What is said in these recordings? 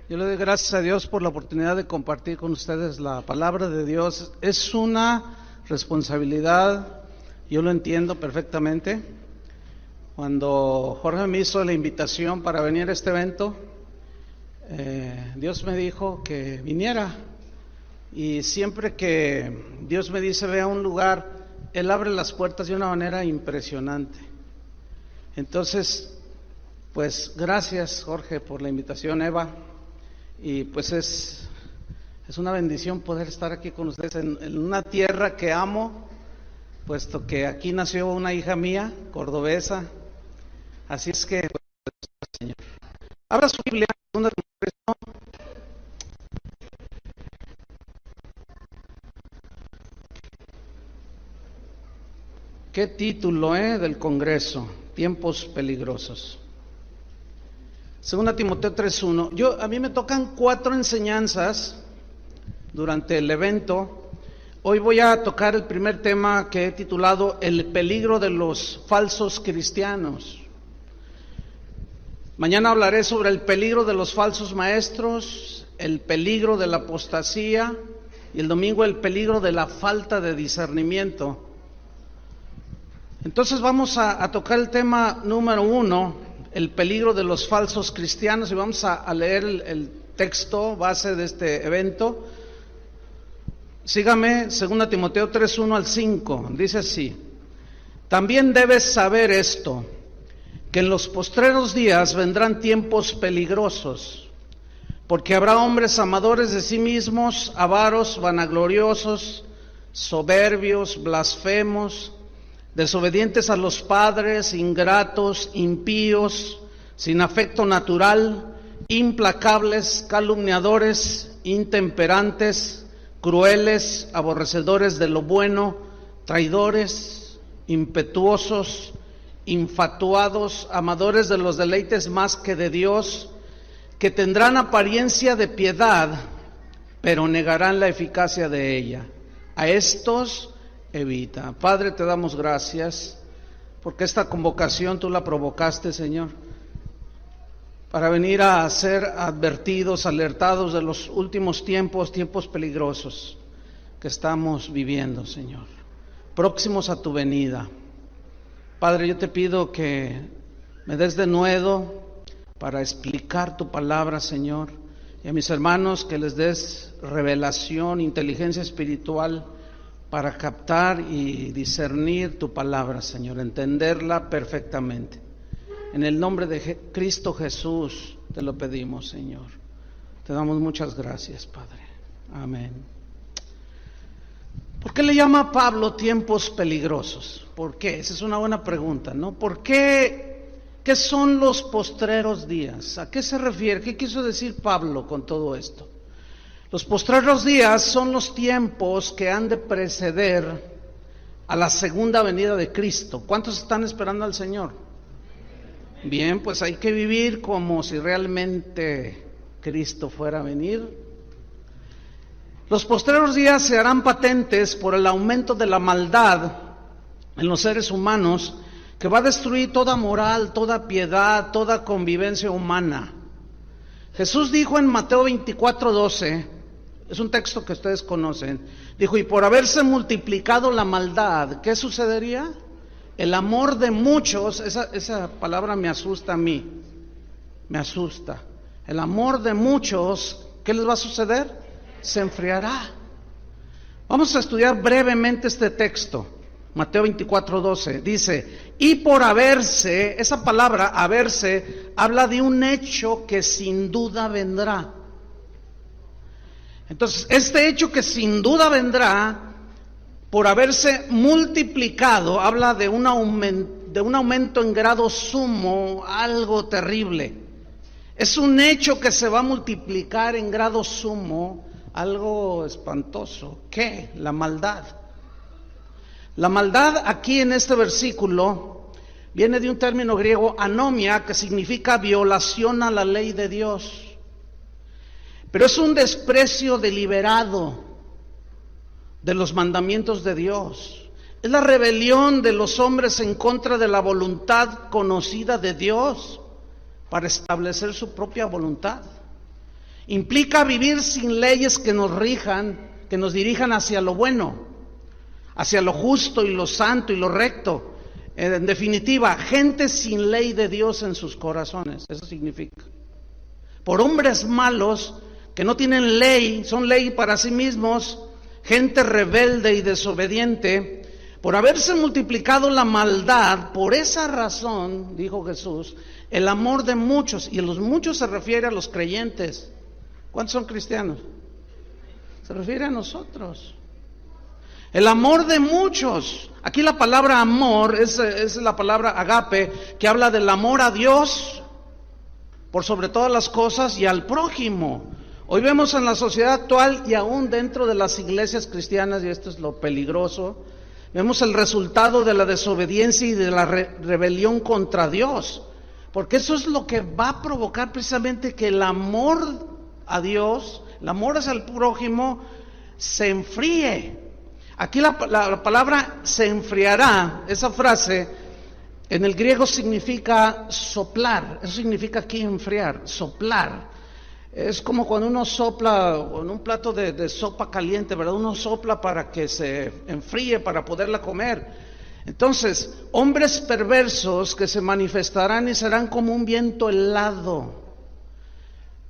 Yo le doy gracias a Dios por la oportunidad de compartir con ustedes la palabra de Dios. Es una responsabilidad, yo lo entiendo perfectamente. Cuando Jorge me hizo la invitación para venir a este evento, Dios me dijo que viniera. Y siempre que Dios me dice ve a un lugar, Él abre las puertas de una manera impresionante. Entonces, pues gracias Jorge por la invitación, Eva. Y pues es una bendición poder estar aquí con ustedes en una tierra que amo, puesto que aquí nació una hija mía, cordobesa. Así es que, pues, Señor. Abra su Biblia, 2 Timoteo. Qué título, del Congreso, tiempos peligrosos. 2 Timoteo 3:1. A mí me tocan 4 enseñanzas durante el evento. Hoy voy a tocar el primer tema que he titulado El peligro de los falsos cristianos. Mañana hablaré sobre el peligro de los falsos maestros, el peligro de la apostasía y el domingo el peligro de la falta de discernimiento. Entonces vamos a tocar el tema número 1, el peligro de los falsos cristianos, y vamos a leer el texto base de este evento. Sígame, 2 Timoteo 3:1 al 5, dice así: también debes saber esto, que en los postreros días vendrán tiempos peligrosos, porque habrá hombres amadores de sí mismos, avaros, vanagloriosos, soberbios, blasfemos, desobedientes a los padres, ingratos, impíos, sin afecto natural, implacables, calumniadores, intemperantes, crueles, aborrecedores de lo bueno, traidores, impetuosos, infatuados, amadores de los deleites más que de Dios, que tendrán apariencia de piedad, pero negarán la eficacia de ella. A estos evita. Padre, te damos gracias porque esta convocación tú la provocaste, Señor, para venir a ser advertidos, alertados de los últimos tiempos peligrosos que estamos viviendo, Señor, próximos a tu venida. Padre, yo te pido que me des de nuevo para explicar tu palabra, Señor, y a mis hermanos que les des revelación, inteligencia espiritual, para captar y discernir tu palabra, Señor, entenderla perfectamente. En el nombre de Cristo Jesús te lo pedimos, Señor. Te damos muchas gracias, Padre. Amén. ¿Por qué le llama Pablo tiempos peligrosos? ¿Por qué? Esa es una buena pregunta, ¿no? ¿Por qué? ¿Qué son los postreros días? ¿A qué se refiere? ¿Qué quiso decir Pablo con todo esto? Los postreros días son los tiempos que han de preceder a la segunda venida de Cristo. ¿Cuántos están esperando al Señor? Bien, pues hay que vivir como si realmente Cristo fuera a venir. Los postreros días se harán patentes por el aumento de la maldad en los seres humanos, que va a destruir toda moral, toda piedad, toda convivencia humana. Jesús dijo en Mateo 24:12, es un texto que ustedes conocen, dijo: y por haberse multiplicado la maldad, ¿qué sucedería? El amor de muchos, esa palabra me asusta a mí, me asusta. El amor de muchos, ¿qué les va a suceder? Se enfriará. Vamos a estudiar brevemente este texto. Mateo 24:12 dice: y por haberse, esa palabra haberse habla de un hecho que sin duda vendrá. Entonces, este hecho que sin duda vendrá, por haberse multiplicado, habla de un aumento en grado sumo, algo terrible. Es un hecho que se va a multiplicar en grado sumo, algo espantoso. ¿Qué? La maldad. La maldad aquí en este versículo viene de un término griego, anomia, que significa violación a la ley de Dios. Pero es un desprecio deliberado de los mandamientos de Dios. Es la rebelión de los hombres en contra de la voluntad conocida de Dios para establecer su propia voluntad. Implica vivir sin leyes que nos rijan, que nos dirijan hacia lo bueno, hacia lo justo y lo santo y lo recto. En definitiva, gente sin ley de Dios en sus corazones, eso significa. Por hombres malos que no tienen ley, son ley para sí mismos, gente rebelde y desobediente, por haberse multiplicado la maldad, por esa razón, dijo Jesús, el amor de muchos, y los muchos se refiere a los creyentes. ¿Cuántos son cristianos? Se refiere a nosotros. El amor de muchos. Aquí la palabra amor es la palabra agape, que habla del amor a Dios por sobre todas las cosas y al prójimo. Hoy vemos en la sociedad actual y aún dentro de las iglesias cristianas, y esto es lo peligroso, vemos el resultado de la desobediencia y de la rebelión contra Dios, porque eso es lo que va a provocar precisamente que el amor a Dios, el amor hacia el prójimo, se enfríe. Aquí la palabra se enfriará, esa frase en el griego significa soplar, eso significa aquí enfriar, soplar. Es como cuando uno sopla en un plato de sopa caliente, ¿verdad? Uno sopla para que se enfríe, para poderla comer. Entonces, hombres perversos que se manifestarán y serán como un viento helado.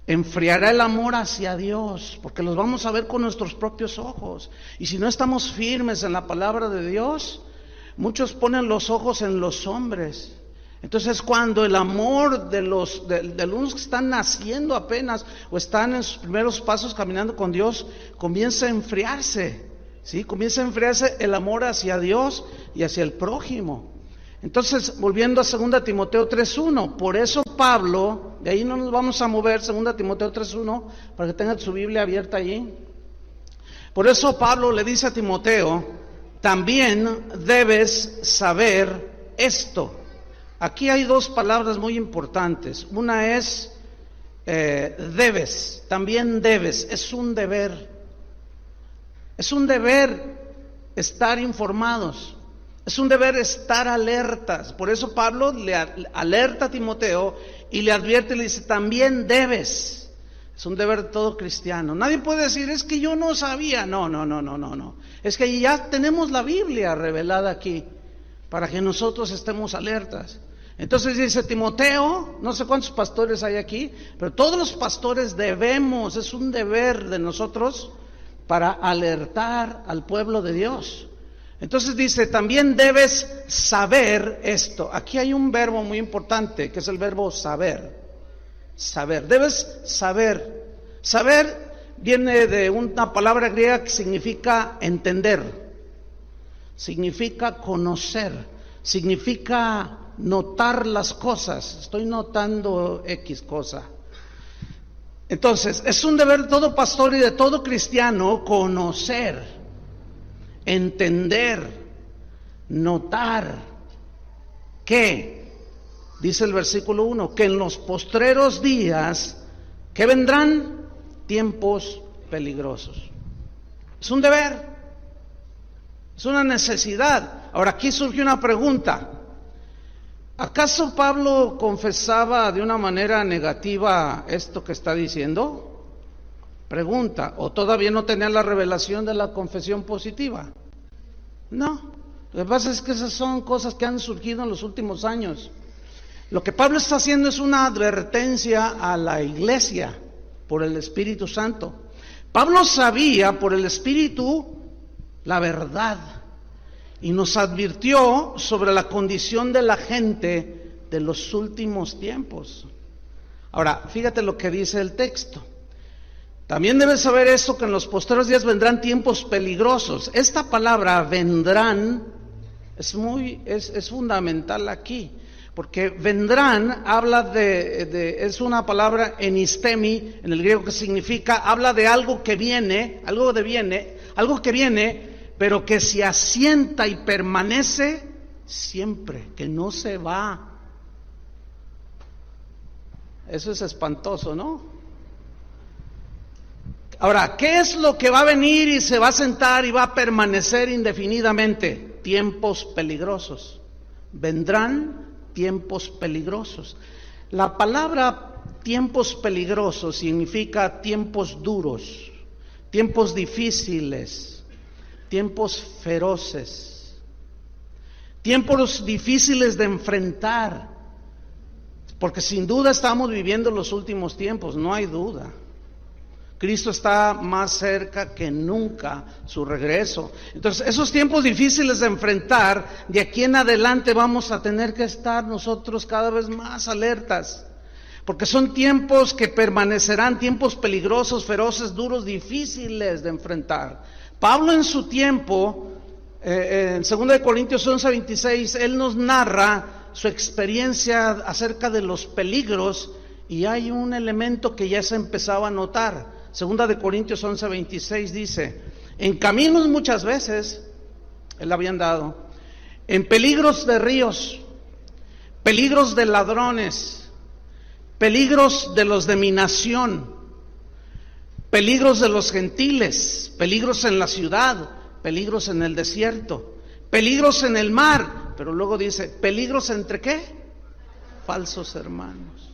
Enfriará el amor hacia Dios, porque los vamos a ver con nuestros propios ojos. Y si no estamos firmes en la palabra de Dios, muchos ponen los ojos en los hombres. Entonces, cuando el amor de los que están naciendo apenas o están en sus primeros pasos caminando con Dios, comienza a enfriarse, ¿sí? Comienza a enfriarse el amor hacia Dios y hacia el prójimo. Entonces, volviendo a 2 Timoteo 3:1, por eso Pablo, de ahí no nos vamos a mover, 2 Timoteo 3:1, para que tengan su Biblia abierta allí. Por eso Pablo le dice a Timoteo, también debes saber esto. Aquí hay dos palabras muy importantes. Una es debes, también debes, es un deber. Es un deber estar informados. Es un deber estar alertas. Por eso Pablo le alerta a Timoteo y le advierte y le dice, también debes. Es un deber de todo cristiano. Nadie puede decir, es que yo no sabía. No. Es que ya tenemos la Biblia revelada aquí para que nosotros estemos alertas. Entonces dice Timoteo, no sé cuántos pastores hay aquí, pero todos los pastores debemos, es un deber de nosotros para alertar al pueblo de Dios. Entonces dice, también debes saber esto. Aquí hay un verbo muy importante, que es el verbo saber. Saber, debes saber. Saber viene de una palabra griega que significa entender, significa conocer, significa notar las cosas. Estoy notando X cosa. Entonces, es un deber de todo pastor y de todo cristiano conocer, entender, notar que, dice el versículo 1, que en los postreros días, que vendrán tiempos peligrosos. Es un deber, es una necesidad. Ahora aquí surge una pregunta. ¿Acaso Pablo confesaba de una manera negativa esto que está diciendo? Pregunta, ¿o todavía no tenía la revelación de la confesión positiva? No, lo que pasa es que esas son cosas que han surgido en los últimos años. Lo que Pablo está haciendo es una advertencia a la iglesia por el Espíritu Santo. Pablo sabía por el Espíritu la verdad y nos advirtió sobre la condición de la gente de los últimos tiempos. Ahora, fíjate lo que dice el texto. También debes saber esto, que en los postreros días vendrán tiempos peligrosos. Esta palabra vendrán es fundamental aquí, porque vendrán habla es una palabra en istemi, en el griego, que significa, habla de algo que viene, algo que viene, pero que se asienta y permanece siempre, que no se va. Eso es espantoso, ¿no? Ahora, ¿qué es lo que va a venir y se va a sentar y va a permanecer indefinidamente? Tiempos peligrosos. Vendrán tiempos peligrosos. La palabra tiempos peligrosos significa tiempos duros, tiempos difíciles, tiempos feroces, tiempos difíciles de enfrentar, porque sin duda estamos viviendo los últimos tiempos, no hay duda. Cristo está más cerca que nunca su regreso. Entonces, esos tiempos difíciles de enfrentar, de aquí en adelante vamos a tener que estar nosotros cada vez más alertas, porque son tiempos que permanecerán, tiempos peligrosos, feroces, duros, difíciles de enfrentar. Pablo en su tiempo, en 2 Corintios 11:26, él nos narra su experiencia acerca de los peligros, y hay un elemento que ya se empezaba a notar. 2 Corintios 11:26 dice: en caminos muchas veces él había andado, en peligros de ríos, peligros de ladrones, peligros de los de mi nación, peligros de los gentiles, peligros en la ciudad, peligros en el desierto, peligros en el mar. Pero luego dice, peligros entre ¿qué? Falsos hermanos.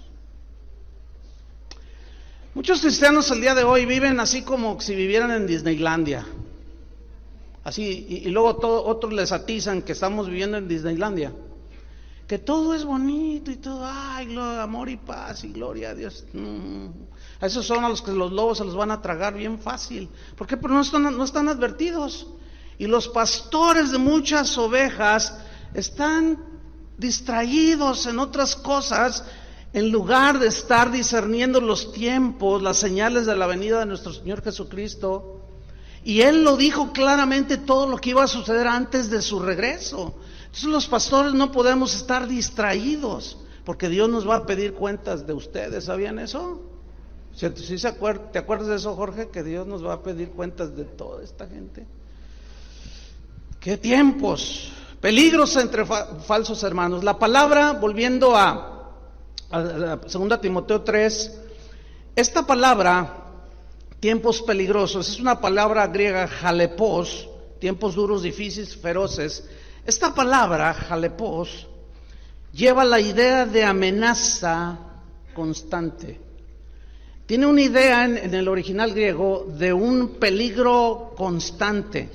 Muchos cristianos el día de hoy viven así como si vivieran en Disneylandia. Así, y luego otros les atizan que estamos viviendo en Disneylandia. Que todo es bonito y todo, ay, amor y paz y gloria a Dios. A esos son a los que los lobos se los van a tragar bien fácil. ¿Por qué? Porque no están advertidos. Y los pastores de muchas ovejas están distraídos en otras cosas, en lugar de estar discerniendo los tiempos, las señales de la venida de nuestro Señor Jesucristo. Y Él lo dijo claramente, todo lo que iba a suceder antes de su regreso. Entonces los pastores no podemos estar distraídos, porque Dios nos va a pedir cuentas de ustedes. ¿Sabían eso? ¿Sí te acuerdas de eso, Jorge? Que Dios nos va a pedir cuentas de toda esta gente. ¿Qué tiempos? Peligros entre falsos hermanos. La palabra, volviendo a 2 Timoteo 3, esta palabra, tiempos peligrosos, es una palabra griega, jalepos, tiempos duros, difíciles, feroces. Esta palabra, jalepos, lleva la idea de amenaza constante. Tiene una idea en el original griego de un peligro constante,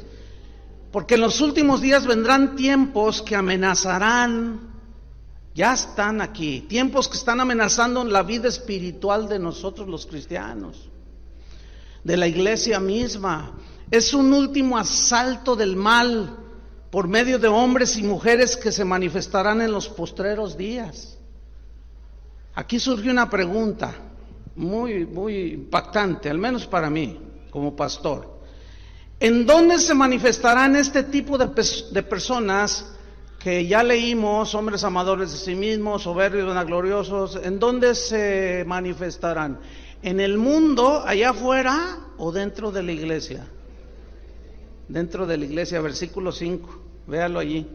porque en los últimos días vendrán tiempos que amenazarán. Ya están aquí, tiempos que están amenazando la vida espiritual de nosotros los cristianos, de la iglesia misma. Es un último asalto del mal por medio de hombres y mujeres que se manifestarán en los postreros días. Aquí surge una pregunta muy, muy impactante, al menos para mí, como pastor. ¿En dónde se manifestarán este tipo de personas que ya leímos, hombres amadores de sí mismos, soberbios, vanagloriosos? ¿En dónde se manifestarán? ¿En el mundo, allá afuera, o dentro de la iglesia? Dentro de la iglesia, versículo 5, véalo allí.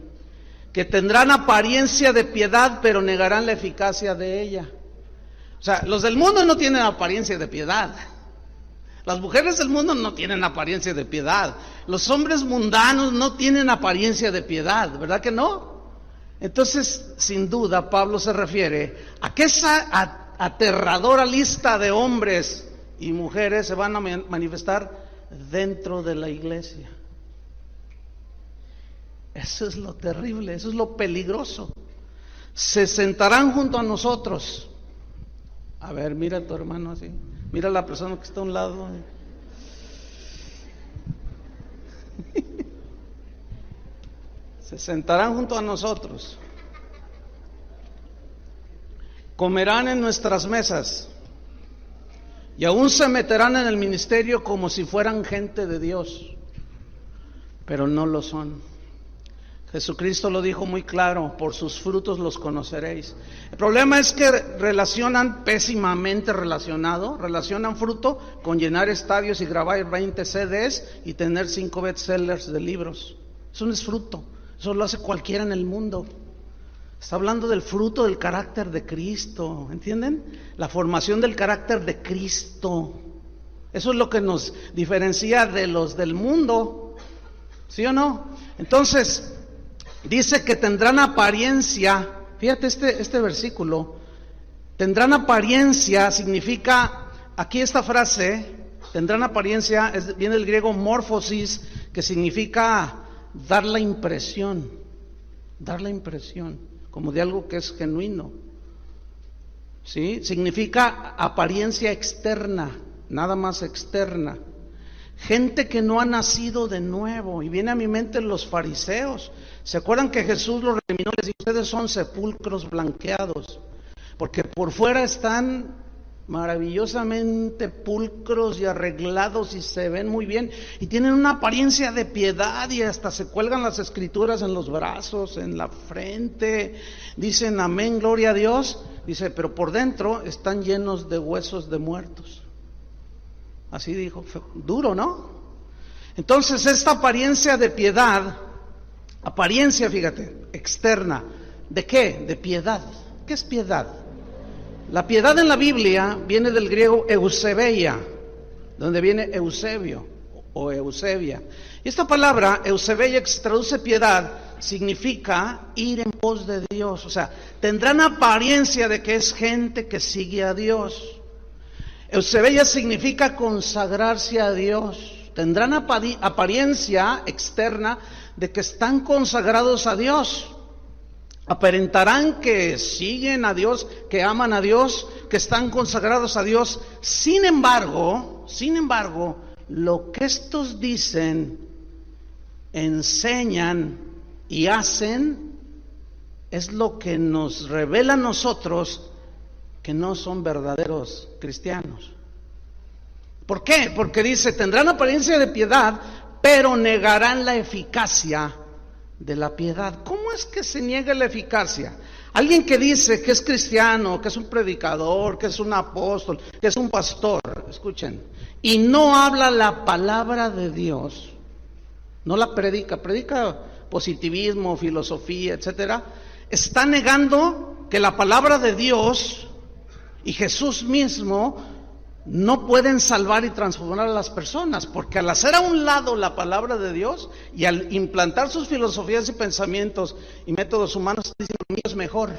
Que tendrán apariencia de piedad, pero negarán la eficacia de ella. O sea, los del mundo no tienen apariencia de piedad. Las mujeres del mundo no tienen apariencia de piedad. Los hombres mundanos no tienen apariencia de piedad, ¿verdad que no? Entonces, sin duda, Pablo se refiere a que esa aterradora lista de hombres y mujeres se van a manifestar dentro de la iglesia. Eso es lo terrible, eso es lo peligroso. Se sentarán junto a nosotros. A ver, mira a tu hermano así. Mira a la persona que está a un lado. Se sentarán junto a nosotros. Comerán en nuestras mesas. Y aún se meterán en el ministerio como si fueran gente de Dios. Pero no lo son. Jesucristo lo dijo muy claro, por sus frutos los conoceréis. El problema es que relacionan pésimamente relacionan fruto con llenar estadios y grabar 20 CDs y tener 5 bestsellers de libros. Eso no es fruto, eso lo hace cualquiera en el mundo. Está hablando del fruto del carácter de Cristo, ¿entienden? La formación del carácter de Cristo. Eso es lo que nos diferencia de los del mundo, ¿sí o no? Entonces, dice que tendrán apariencia, fíjate este versículo, Tendrán apariencia, significa, aquí esta frase, tendrán apariencia, viene del griego morphosis, que significa dar la impresión, como de algo que es genuino. ¿Sí? Significa apariencia externa, nada más externa. Gente que no ha nacido de nuevo. Y viene a mi mente los fariseos. ¿Se acuerdan que Jesús los redimió? Les dijo: ustedes son sepulcros blanqueados, porque por fuera están maravillosamente pulcros y arreglados y se ven muy bien y tienen una apariencia de piedad, y hasta se cuelgan las escrituras en los brazos, en la frente, dicen amén, gloria a Dios. Dice, pero por dentro están llenos de huesos de muertos. Así dijo, duro, ¿no? Entonces esta apariencia de piedad, apariencia, fíjate, externa, ¿de qué? De piedad. ¿Qué es piedad? La piedad en la Biblia viene del griego eusebeia, donde viene Eusebio o Eusebia. Y esta palabra, eusebeia, que se traduce piedad, significa ir en pos de Dios. O sea, tendrán apariencia de que es gente que sigue a Dios. Eusebeia significa consagrarse a Dios. Tendrán apariencia externa de que están consagrados a Dios. Aparentarán que siguen a Dios, que aman a Dios, que están consagrados a Dios. Sin embargo, lo que estos dicen, enseñan y hacen es lo que nos revela a nosotros que no son verdaderos cristianos. ¿Por qué? Porque dice, tendrán apariencia de piedad, pero negarán la eficacia de la piedad. ¿Cómo es que se niega la eficacia? Alguien que dice que es cristiano, que es un predicador, que es un apóstol, que es un pastor, escuchen, y no habla la palabra de Dios, no la predica positivismo, filosofía, etcétera, está negando que la palabra de Dios y Jesús mismo no pueden salvar y transformar a las personas, porque al hacer a un lado la palabra de Dios y al implantar sus filosofías y pensamientos y métodos humanos, dicen, lo mío es mejor,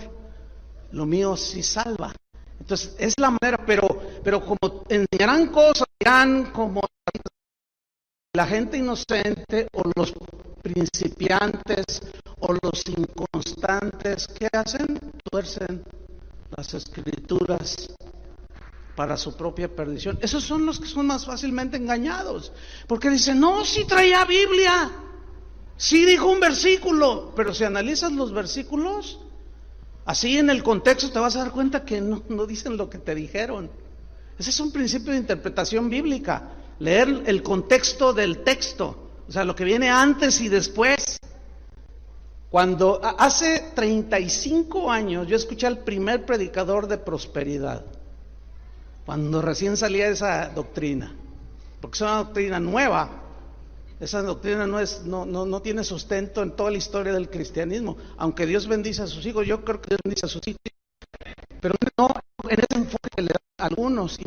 lo mío sí salva. Entonces es la manera, pero como enseñarán cosas, dirán como la gente inocente o los principiantes o los inconstantes, ¿qué hacen? Tuercen las escrituras para su propia perdición. Esos son los que son más fácilmente engañados, porque dicen, no, sí traía Biblia, sí dijo un versículo, pero si analizas los versículos, así en el contexto te vas a dar cuenta que no dicen lo que te dijeron. Ese es un principio de interpretación bíblica, leer el contexto del texto, o sea, lo que viene antes y después. Cuando hace 35 años yo escuché al primer predicador de prosperidad, cuando recién salía esa doctrina, porque es una doctrina nueva, esa doctrina no tiene sustento en toda la historia del cristianismo, aunque Dios bendice a sus hijos, yo creo que Dios bendice a sus hijos, pero no en ese enfoque que le dan a algunos.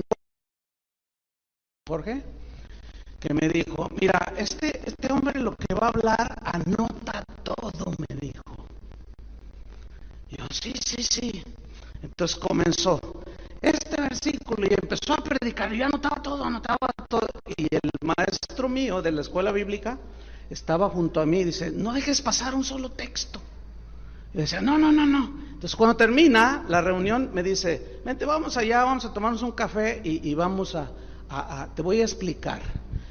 Jorge, que me dijo, mira, este hombre lo que va a hablar, anota todo, me dijo. Yo, sí. Entonces comenzó este versículo y empezó a predicar, y yo anotaba todo, y el maestro mío de la escuela bíblica estaba junto a mí y dice, no dejes pasar un solo texto. Y decía, no. Entonces cuando termina la reunión me dice, vente, vamos allá, vamos a tomarnos un café y vamos te voy a explicar.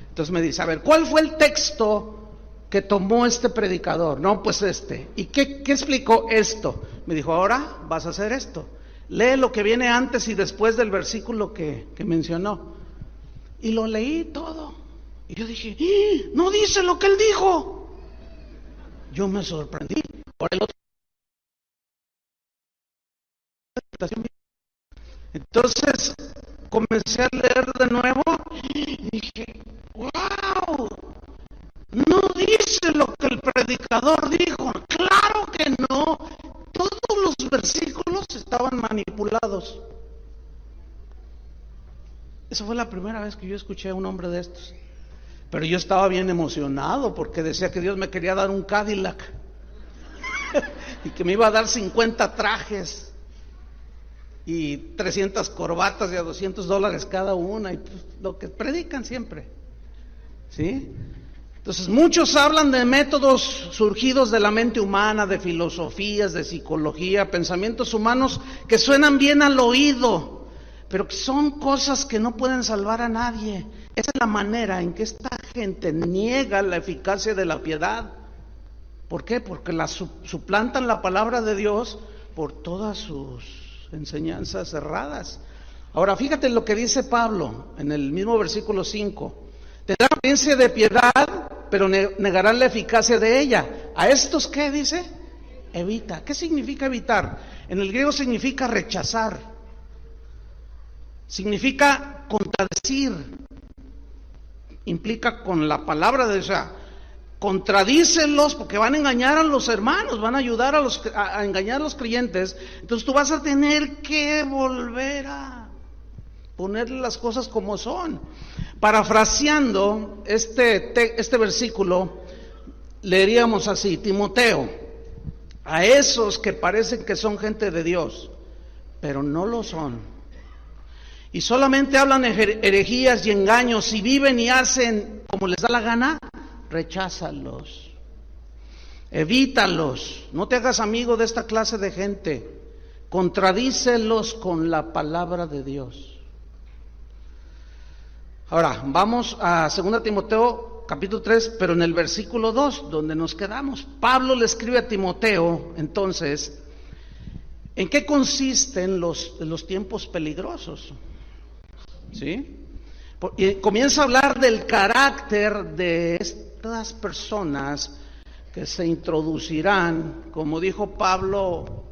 Entonces me dice, a ver, ¿cuál fue el texto que tomó este predicador? No, pues este. ¿Y qué explicó esto? Me dijo, ahora vas a hacer esto. Lee lo que viene antes y después del versículo que mencionó. Y lo leí todo. Y yo dije, no dice lo que él dijo. Yo me sorprendí. Por el otro. Entonces comencé a leer de nuevo y dije, wow, no dice lo que el predicador dijo. Claro que no. Todos los versículos estaban manipulados. Esa fue la primera vez que yo escuché a un hombre de estos. Pero yo estaba bien emocionado porque decía que Dios me quería dar un Cadillac y que me iba a dar 50 trajes y 300 corbatas de a $200 cada una, y pues, lo que predican siempre, ¿sí? Entonces muchos hablan de métodos surgidos de la mente humana, de filosofías, de psicología, pensamientos humanos que suenan bien al oído, pero que son cosas que no pueden salvar a nadie. Esa es la manera en que esta gente niega la eficacia de la piedad. ¿Por qué? Porque suplantan la palabra de Dios por todas sus enseñanzas erradas. Ahora fíjate lo que dice Pablo en el mismo versículo 5. Tendrán apariencia de piedad, pero negarán la eficacia de ella. ¿A estos qué dice? Evita. ¿Qué significa evitar? En el griego significa rechazar, significa contradecir, implica con la palabra de Dios, o sea, contradícelos porque van a engañar a los hermanos, van a ayudar a engañar a los creyentes. Entonces tú vas a tener que volver a ponerle las cosas como son. Parafraseando este versículo, leeríamos así: Timoteo, a esos que parecen que son gente de Dios, pero no lo son, y solamente hablan herejías y engaños, y viven y hacen como les da la gana, recházalos, evítalos, no te hagas amigo de esta clase de gente, contradícelos con la palabra de Dios. Ahora, vamos a 2 Timoteo capítulo 3, pero en el versículo 2, donde nos quedamos. Pablo le escribe a Timoteo, entonces, ¿en qué consisten los tiempos peligrosos? ¿Sí? Y comienza a hablar del carácter de estas personas que se introducirán, como dijo Pablo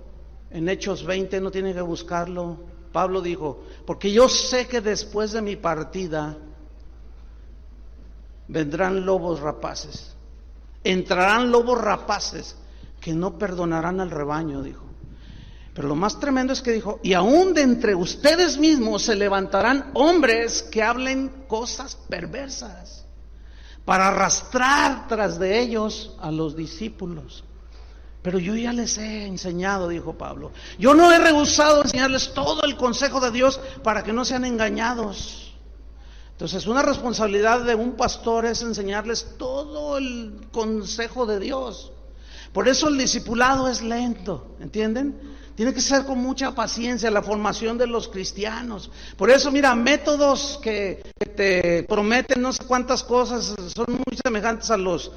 en Hechos 20, no tienen que buscarlo. Pablo dijo: porque yo sé que después de mi partida vendrán lobos rapaces, entrarán lobos rapaces que no perdonarán al rebaño, dijo. Pero lo más tremendo es que dijo: y aún de entre ustedes mismos se levantarán hombres que hablen cosas perversas para arrastrar tras de ellos a los discípulos. Pero yo ya les he enseñado, dijo Pablo. Yo no he rehusado enseñarles todo el consejo de Dios para que no sean engañados. Entonces, una responsabilidad de un pastor es enseñarles todo el consejo de Dios. Por eso el discipulado es lento, ¿entienden? Tiene que ser con mucha paciencia la formación de los cristianos. Por eso, mira, métodos que te prometen no sé cuántas cosas son muy semejantes a los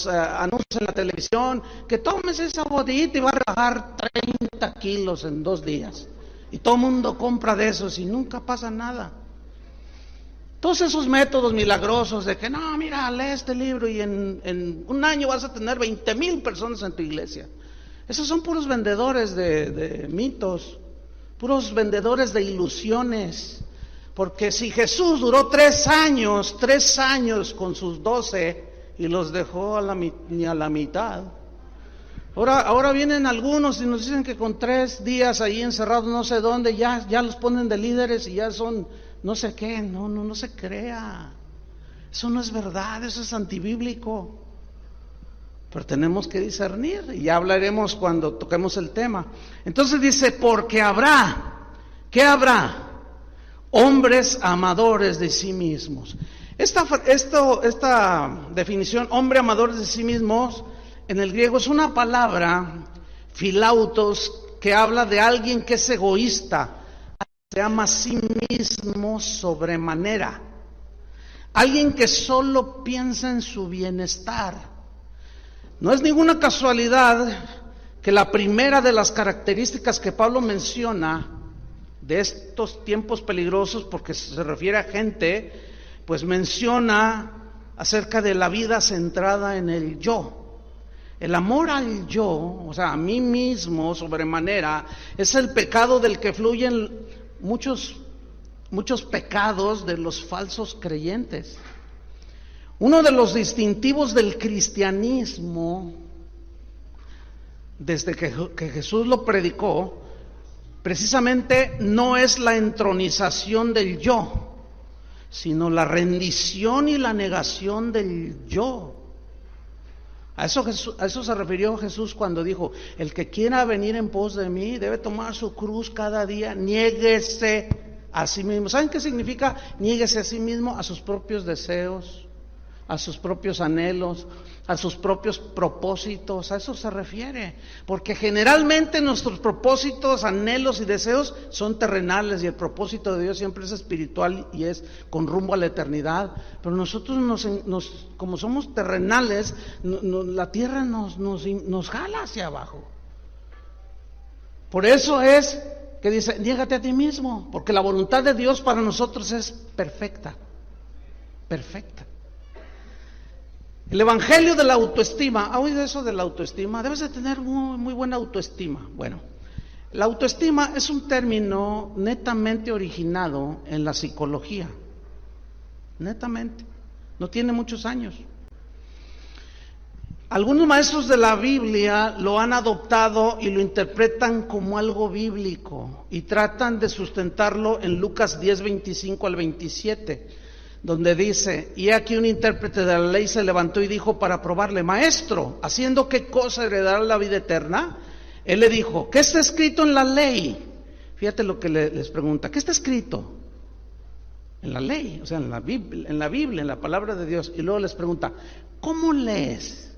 anuncios en la televisión, que tomes esa botellita y va a bajar 30 kilos en 2 días. Y todo el mundo compra de esos y nunca pasa nada. Todos esos métodos milagrosos de que no, mira, lee este libro y en un año vas a tener 20,000 personas en tu iglesia. Esos son puros vendedores de mitos, puros vendedores de ilusiones. Porque si Jesús duró 3 años con sus 12 y los dejó ni a la mitad. Ahora vienen algunos y nos dicen que con 3 días ahí encerrados no sé dónde, ya los ponen de líderes y ya son no sé qué. No se crea. Eso no es verdad, eso es antibíblico. Pero tenemos que discernir, y ya hablaremos cuando toquemos el tema. Entonces dice: porque ¿qué habrá? Hombres amadores de sí mismos. Esta definición, hombre amadores de sí mismos, en el griego es una palabra, philautos, que habla de alguien que es egoísta, se ama a sí mismo sobremanera, alguien que solo piensa en su bienestar. No es ninguna casualidad que la primera de las características que Pablo menciona de estos tiempos peligrosos, porque se refiere a gente, pues menciona acerca de la vida centrada en el yo. El amor al yo, o sea, a mí mismo sobremanera, es el pecado del que fluyen muchos pecados de los falsos creyentes. Uno de los distintivos del cristianismo, desde que Jesús lo predicó, precisamente no es la entronización del yo, sino la rendición y la negación del yo. A eso se refirió Jesús cuando dijo: el que quiera venir en pos de mí debe tomar su cruz cada día, niéguese a sí mismo. ¿Saben qué significa niéguese a sí mismo? A sus propios deseos, a sus propios anhelos, a sus propios propósitos. A eso se refiere, porque generalmente nuestros propósitos, anhelos y deseos son terrenales, y el propósito de Dios siempre es espiritual y es con rumbo a la eternidad. Pero nosotros como somos terrenales, la tierra nos jala hacia abajo. Por eso es que dice: niégate a ti mismo, porque la voluntad de Dios para nosotros es perfecta, perfecta. El evangelio de la autoestima. ¿Ha oído eso de la autoestima? Debes de tener muy buena autoestima. Bueno, la autoestima es un término netamente originado en la psicología. Netamente. No tiene muchos años. Algunos maestros de la Biblia lo han adoptado y lo interpretan como algo bíblico y tratan de sustentarlo en Lucas 10, 25 al 27. Donde dice: y aquí un intérprete de la ley se levantó y dijo para probarle: maestro, ¿haciendo qué cosa heredará la vida eterna? Él le dijo: ¿qué está escrito en la ley? Fíjate lo que les pregunta: ¿qué está escrito en la ley? O sea, en la Biblia, en la palabra de Dios. Y luego les pregunta: ¿cómo lees?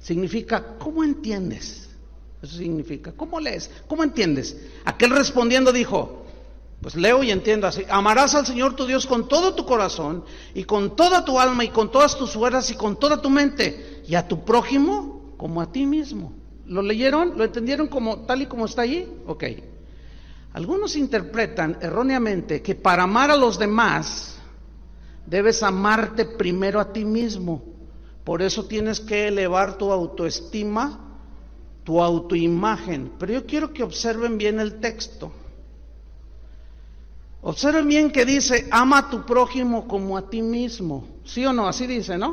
Significa: ¿cómo entiendes? Eso significa: ¿cómo lees? ¿Cómo entiendes? Aquel respondiendo dijo: pues leo y entiendo así: amarás al Señor tu Dios con todo tu corazón y con toda tu alma y con todas tus fuerzas y con toda tu mente, y a tu prójimo como a ti mismo. ¿Lo leyeron? ¿Lo entendieron como tal y como está allí? Ok. Algunos interpretan erróneamente que para amar a los demás debes amarte primero a ti mismo. Por eso tienes que elevar tu autoestima, tu autoimagen. Pero yo quiero que observen bien el texto. Observen bien que dice: ama a tu prójimo como a ti mismo. ¿Sí o no? Así dice, ¿no?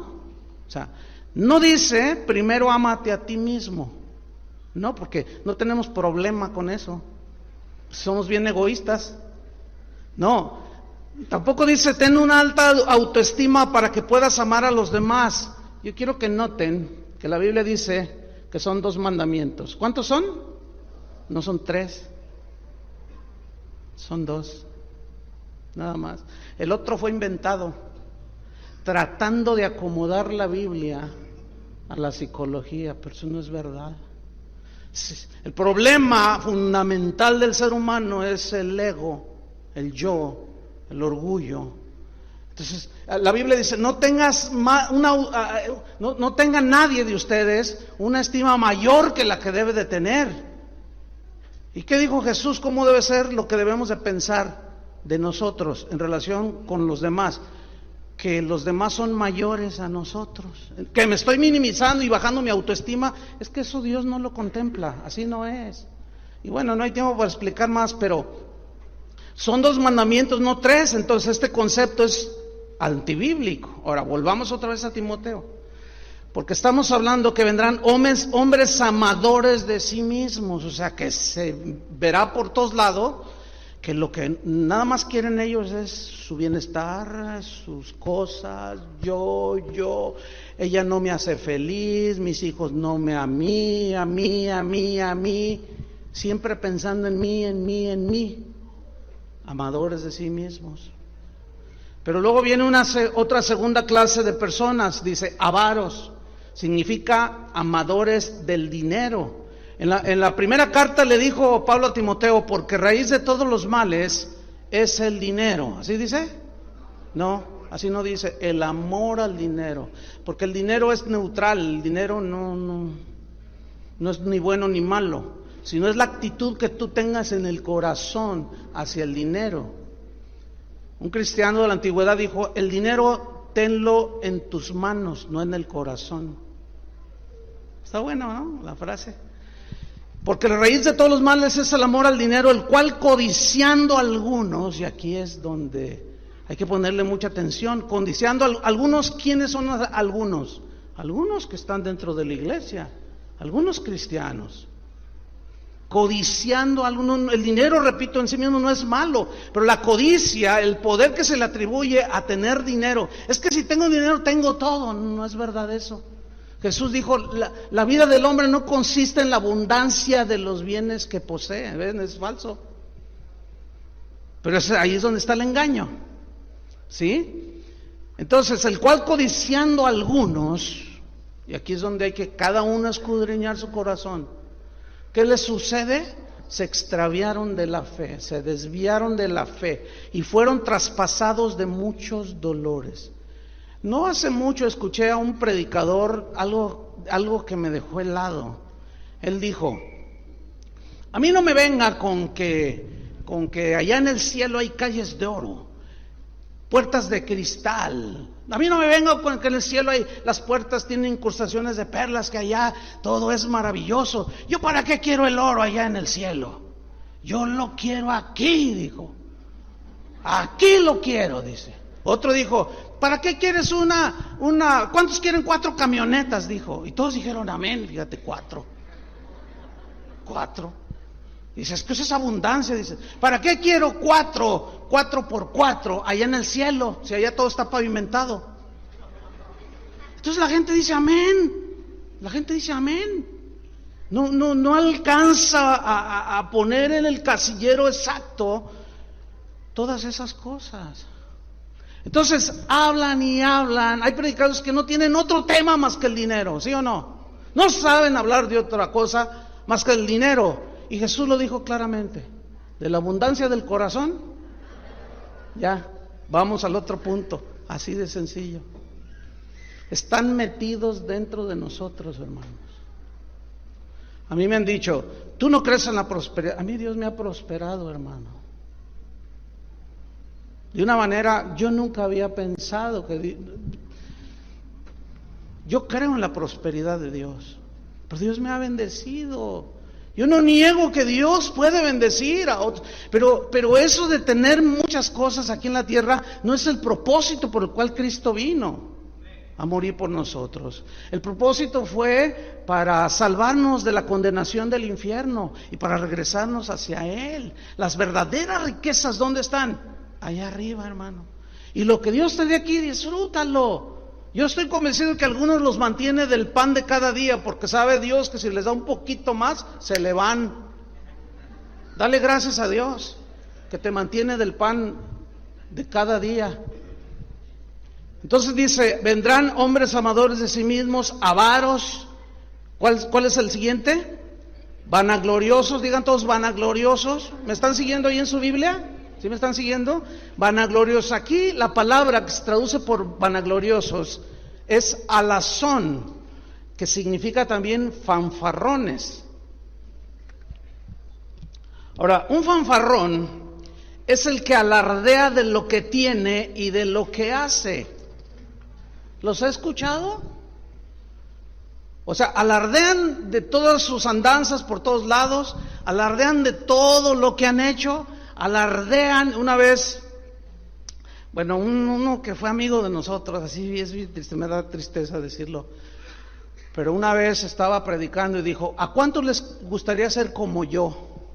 O sea, no dice primero ámate a ti mismo. No, porque no tenemos problema con eso. Somos bien egoístas. No, tampoco dice: ten una alta autoestima para que puedas amar a los demás. Yo quiero que noten que la Biblia dice que son 2 mandamientos. ¿Cuántos son? No son 3, son 2. Nada más. El otro fue inventado tratando de acomodar la Biblia a la psicología, pero eso no es verdad. El problema fundamental del ser humano es el ego, el yo, el orgullo. Entonces, la Biblia dice: no tenga nadie de ustedes una estima mayor que la que debe de tener. ¿Y qué dijo Jesús? ¿Cómo debe ser lo que debemos de pensar de nosotros en relación con los demás? Que los demás son mayores a nosotros, que me estoy minimizando y bajando mi autoestima. Es que eso Dios no lo contempla, así no es. Y bueno, no hay tiempo para explicar más, pero son 2 mandamientos, no 3. Entonces este concepto es antibíblico. Ahora volvamos otra vez a Timoteo, porque estamos hablando que vendrán hombres amadores de sí mismos. O sea, que se verá por todos lados que lo que nada más quieren ellos es su bienestar, sus cosas. Ella no me hace feliz, mis hijos no me, a mí, siempre pensando en mí, amadores de sí mismos. Pero luego viene otra segunda clase de personas, dice avaros, significa amadores del dinero. En la primera carta le dijo Pablo a Timoteo: porque raíz de todos los males es el dinero. ¿Así dice? No, así no dice. El amor al dinero, porque el dinero es neutral. El dinero no es ni bueno ni malo, sino es la actitud que tú tengas en el corazón hacia el dinero. Un cristiano de la antigüedad dijo: el dinero tenlo en tus manos, no en el corazón. Está bueno, ¿no? La frase. Porque la raíz de todos los males es el amor al dinero, el cual codiciando algunos, y aquí es donde hay que ponerle mucha atención, codiciando algunos. ¿Quiénes son algunos? Algunos que están dentro de la iglesia, algunos cristianos. Codiciando algunos. El dinero, repito, en sí mismo no es malo, pero la codicia, el poder que se le atribuye a tener dinero, es que si tengo dinero tengo todo. No es verdad eso. Jesús dijo, la vida del hombre no consiste en la abundancia de los bienes que posee. ¿Ven? Es falso. Pero ahí es donde está el engaño. ¿Sí? Entonces, el cual codiciando a algunos, y aquí es donde hay que cada uno escudriñar su corazón, ¿qué les sucede? Se extraviaron de la fe, se desviaron de la fe y fueron traspasados de muchos dolores. No hace mucho escuché a un predicador algo que me dejó helado. Él dijo, a mí no me venga con que allá en el cielo hay calles de oro, puertas de cristal. A mí no me venga con que en el cielo las puertas tienen incrustaciones de perlas, que allá todo es maravilloso. ¿Yo para qué quiero el oro allá en el cielo? Yo lo quiero aquí, dijo. Aquí lo quiero, dice. Otro dijo, ¿para qué quieres ¿cuántos quieren 4 camionetas? Dijo. Y todos dijeron amén, fíjate, 4. Dice, es que eso es abundancia. Dice, ¿para qué quiero 4 por 4 allá en el cielo, si allá todo está pavimentado? Entonces la gente dice amén. La gente dice amén. No alcanza a poner en el casillero exacto todas esas cosas. Entonces hablan y hablan. Hay predicadores que no tienen otro tema más que el dinero, ¿sí o no? No saben hablar de otra cosa más que el dinero. Y Jesús lo dijo claramente, de la abundancia del corazón, ya, vamos al otro punto, así de sencillo. Están metidos dentro de nosotros, hermanos. A mí me han dicho, tú no crees en la prosperidad. A mí Dios me ha prosperado, hermano. De una manera, yo nunca había pensado que... Yo creo en la prosperidad de Dios, pero Dios me ha bendecido. Yo no niego que Dios puede bendecir a otros, pero eso de tener muchas cosas aquí en la tierra no es el propósito por el cual Cristo vino a morir por nosotros. El propósito fue para salvarnos de la condenación del infierno y para regresarnos hacia Él. Las verdaderas riquezas, ¿dónde están? Allá arriba, hermano. Y lo que Dios te dé aquí, disfrútalo. Yo estoy convencido que algunos los mantiene del pan de cada día, porque sabe Dios que si les da un poquito más, se le van. Dale gracias a Dios que te mantiene del pan de cada día. Entonces dice, vendrán hombres amadores de sí mismos, avaros. ¿Cuál es el siguiente? Vanagloriosos, digan todos vanagloriosos. ¿Me están siguiendo ahí en su Biblia? ¿Sí me están siguiendo? Vanagloriosos. Aquí la palabra que se traduce por vanagloriosos es alazón, que significa también fanfarrones. Ahora, un fanfarrón es el que alardea de lo que tiene y de lo que hace. ¿Los ha escuchado? O sea, alardean de todas sus andanzas por todos lados, alardean de todo lo que han hecho, alardean. Una vez, bueno, uno que fue amigo de nosotros, así es triste, me da tristeza decirlo, pero una vez estaba predicando y dijo, ¿a cuántos les gustaría ser como yo?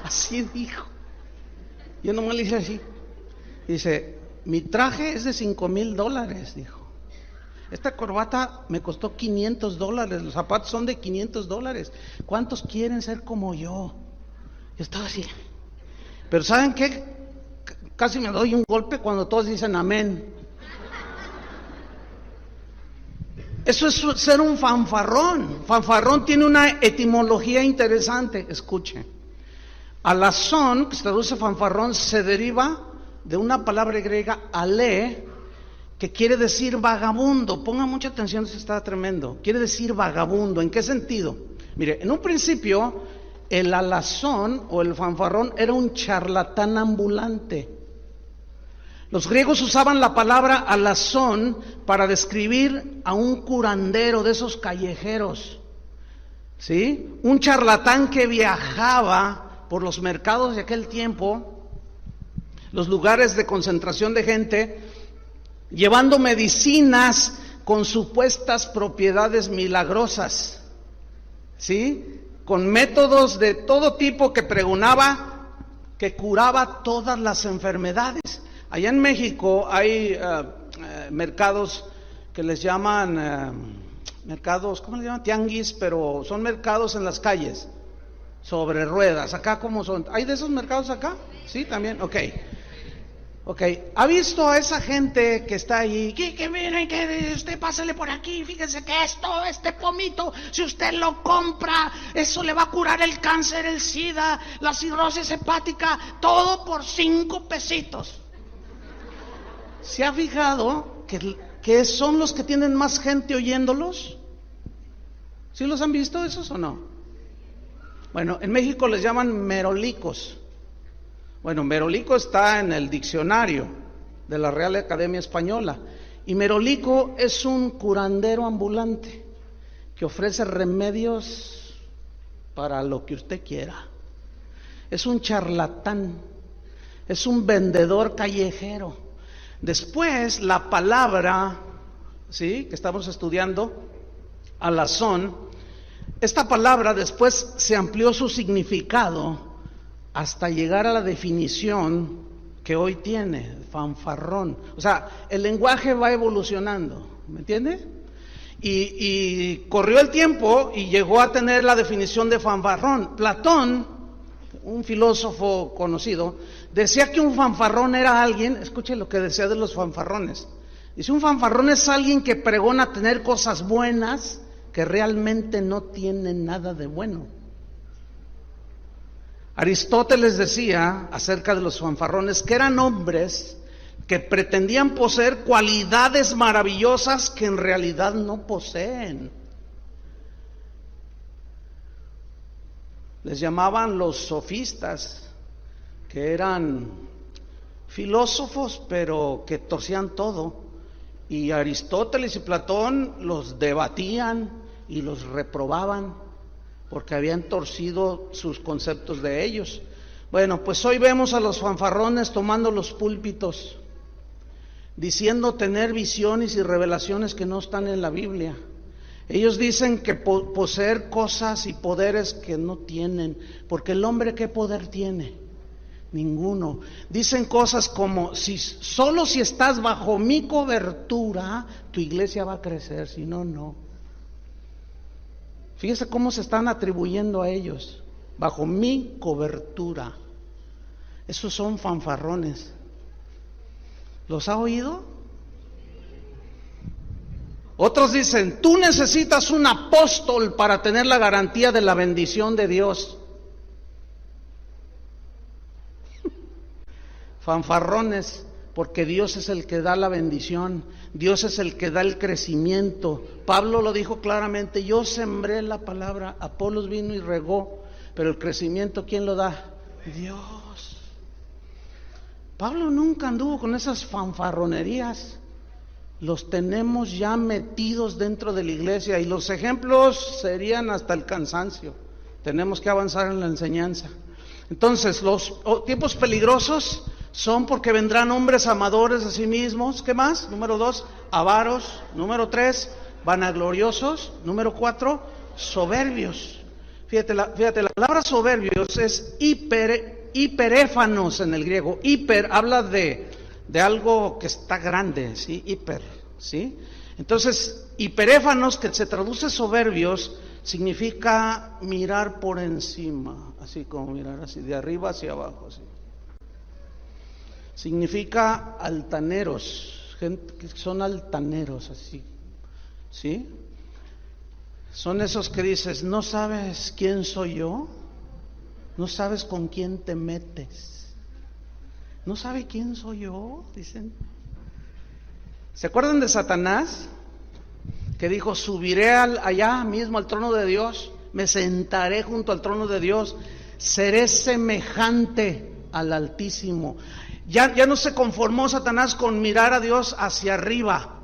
Así dijo. Yo nomás le hice así. Dice, mi traje es de $5,000, dijo. Esta corbata me costó $500, los zapatos son de $500. ¿Cuántos quieren ser como yo? Yo estaba así. Pero ¿saben qué? Casi me doy un golpe cuando todos dicen amén. Eso es ser un fanfarrón. Fanfarrón tiene una etimología interesante. Escuche. Alazón, que se traduce fanfarrón, se deriva de una palabra griega, ale, que quiere decir vagabundo. Ponga mucha atención, esto está tremendo. Quiere decir vagabundo. ¿En qué sentido? Mire, en un principio, el alazón o el fanfarrón era un charlatán ambulante. Los griegos usaban la palabra alazón para describir a un curandero de esos callejeros, ¿sí? Un charlatán que viajaba por los mercados de aquel tiempo, los lugares de concentración de gente, llevando medicinas con supuestas propiedades milagrosas, ¿sí? Con métodos de todo tipo que pregonaba que curaba todas las enfermedades. Allá en México hay mercados que les llaman mercados, ¿cómo les llaman? Tianguis, pero son mercados en las calles, sobre ruedas. Acá, ¿cómo son? ¿Hay de esos mercados acá? Sí, también, ok. ¿Ha visto a esa gente que está ahí? Que miren, que usted pásale por aquí, fíjese que este pomito, si usted lo compra, eso le va a curar el cáncer, el SIDA, la cirrosis hepática, todo por 5 pesitos. ¿Se ha fijado que son los que tienen más gente oyéndolos? ¿Sí los han visto esos o no? Bueno, en México les llaman merolicos. Bueno, merolico está en el diccionario de la Real Academia Española. Y merolico es un curandero ambulante que ofrece remedios para lo que usted quiera. Es un charlatán, es un vendedor callejero. Después, la palabra, ¿sí?, que estamos estudiando, alazón, esta palabra después se amplió su significado hasta llegar a la definición que hoy tiene, fanfarrón. O sea, el lenguaje va evolucionando, ¿me entiende? Y corrió el tiempo y llegó a tener la definición de fanfarrón. Platón, un filósofo conocido, decía que un fanfarrón era alguien, escuche lo que decía de los fanfarrones. Dice, un fanfarrón es alguien que pregona tener cosas buenas que realmente no tienen nada de bueno. Aristóteles decía acerca de los fanfarrones que eran hombres que pretendían poseer cualidades maravillosas que en realidad no poseen. Les llamaban los sofistas, que eran filósofos pero que torcían todo. Y Aristóteles y Platón los debatían y los reprobaban porque habían torcido sus conceptos de ellos. Bueno, pues hoy vemos a los fanfarrones tomando los púlpitos, diciendo tener visiones y revelaciones que no están en la Biblia. Ellos dicen que poseer cosas y poderes que no tienen, porque el hombre, ¿qué poder tiene? Ninguno. Dicen cosas como, solo si estás bajo mi cobertura, tu iglesia va a crecer, si no, no. Fíjese cómo se están atribuyendo a ellos, bajo mi cobertura. Esos son fanfarrones. ¿Los ha oído? Otros dicen, tú necesitas un apóstol para tener la garantía de la bendición de Dios. Fanfarrones, porque Dios es el que da la bendición, Dios es el que da el crecimiento. Pablo lo dijo claramente, yo sembré la palabra, Apolos vino y regó, pero el crecimiento, ¿quién lo da? Dios. Pablo nunca anduvo con esas fanfarronerías, los tenemos ya metidos dentro de la iglesia y los ejemplos serían hasta el cansancio. Tenemos que avanzar en la enseñanza. Entonces, los tiempos peligrosos son porque vendrán hombres amadores de sí mismos. ¿Qué más? Número 2, avaros. Número 3, vanagloriosos. Número 4, soberbios. Fíjate, la palabra soberbios es hiperéfanos en el griego. Hiper habla de algo que está grande, ¿sí? Hiper, ¿sí? Entonces, hiperéfanos, que se traduce soberbios, significa mirar por encima, así como mirar así, de arriba hacia abajo, así. Significa altaneros, gente que son altaneros, así, ¿sí? Son esos que dices, ¿no sabes quién soy yo? ¿No sabes con quién te metes? ¿No sabe quién soy yo? Dicen. ¿Se acuerdan de Satanás? Que dijo, subiré allá mismo al trono de Dios, me sentaré junto al trono de Dios, seré semejante al Altísimo. Ya no se conformó Satanás con mirar a Dios hacia arriba,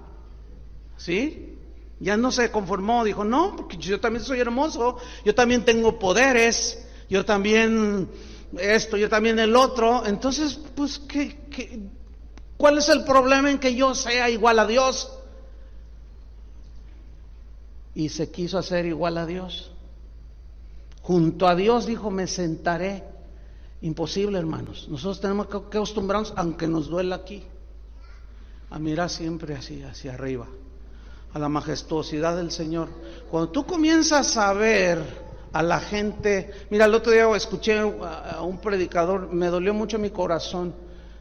¿sí? Ya no se conformó, dijo, no, porque yo también soy hermoso, yo también tengo poderes, yo también esto, yo también el otro. Entonces, pues, ¿cuál es el problema en que yo sea igual a Dios? Y se quiso hacer igual a Dios. Junto a Dios dijo, me sentaré. Imposible, hermanos. Nosotros tenemos que acostumbrarnos, aunque nos duela aquí, a mirar siempre así, hacia arriba. a la majestuosidad del Señor. Cuando tú comienzas a ver a la gente, mira, el otro día escuché a un predicador, me dolió mucho mi corazón,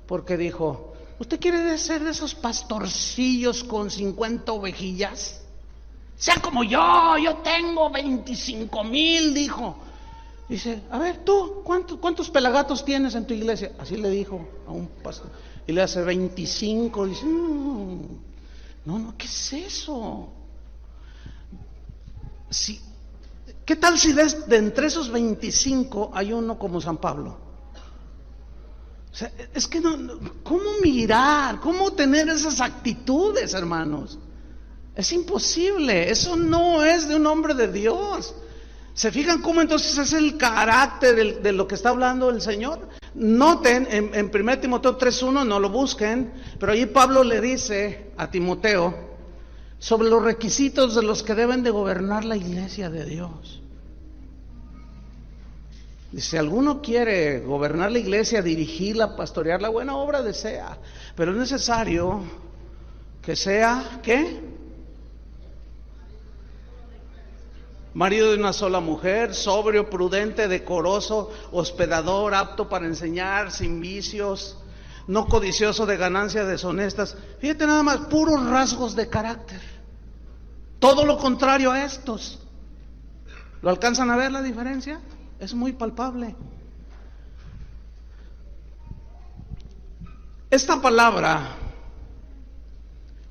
porque dijo: ¿usted quiere ser de esos pastorcillos con 50 ovejillas? Sea como yo tengo 25,000, dijo. Dice: a ver, tú, ¿cuántos pelagatos tienes en tu iglesia? Así le dijo a un pastor. Y le hace 25. Dice: no, ¿qué es eso? ¿Qué tal si de entre esos 25 hay uno como San Pablo? O sea, es que ¿cómo mirar? ¿Cómo tener esas actitudes, hermanos? Es imposible, eso no es de un hombre de Dios. ¿Se fijan cómo entonces es el carácter de lo que está hablando el Señor? Noten en 1 Timoteo 3:1, no lo busquen, pero ahí Pablo le dice a Timoteo sobre los requisitos de los que deben de gobernar la iglesia de Dios. Si alguno quiere gobernar la iglesia, dirigirla, pastorearla, buena obra desea, pero es necesario que sea, ¿qué? Marido de una sola mujer, sobrio, prudente, decoroso, hospedador, apto para enseñar, sin vicios, no codicioso de ganancias deshonestas. Fíjate nada más, puros rasgos de carácter. Todo lo contrario a estos. ¿Lo alcanzan a ver la diferencia? Es muy palpable. Esta palabra,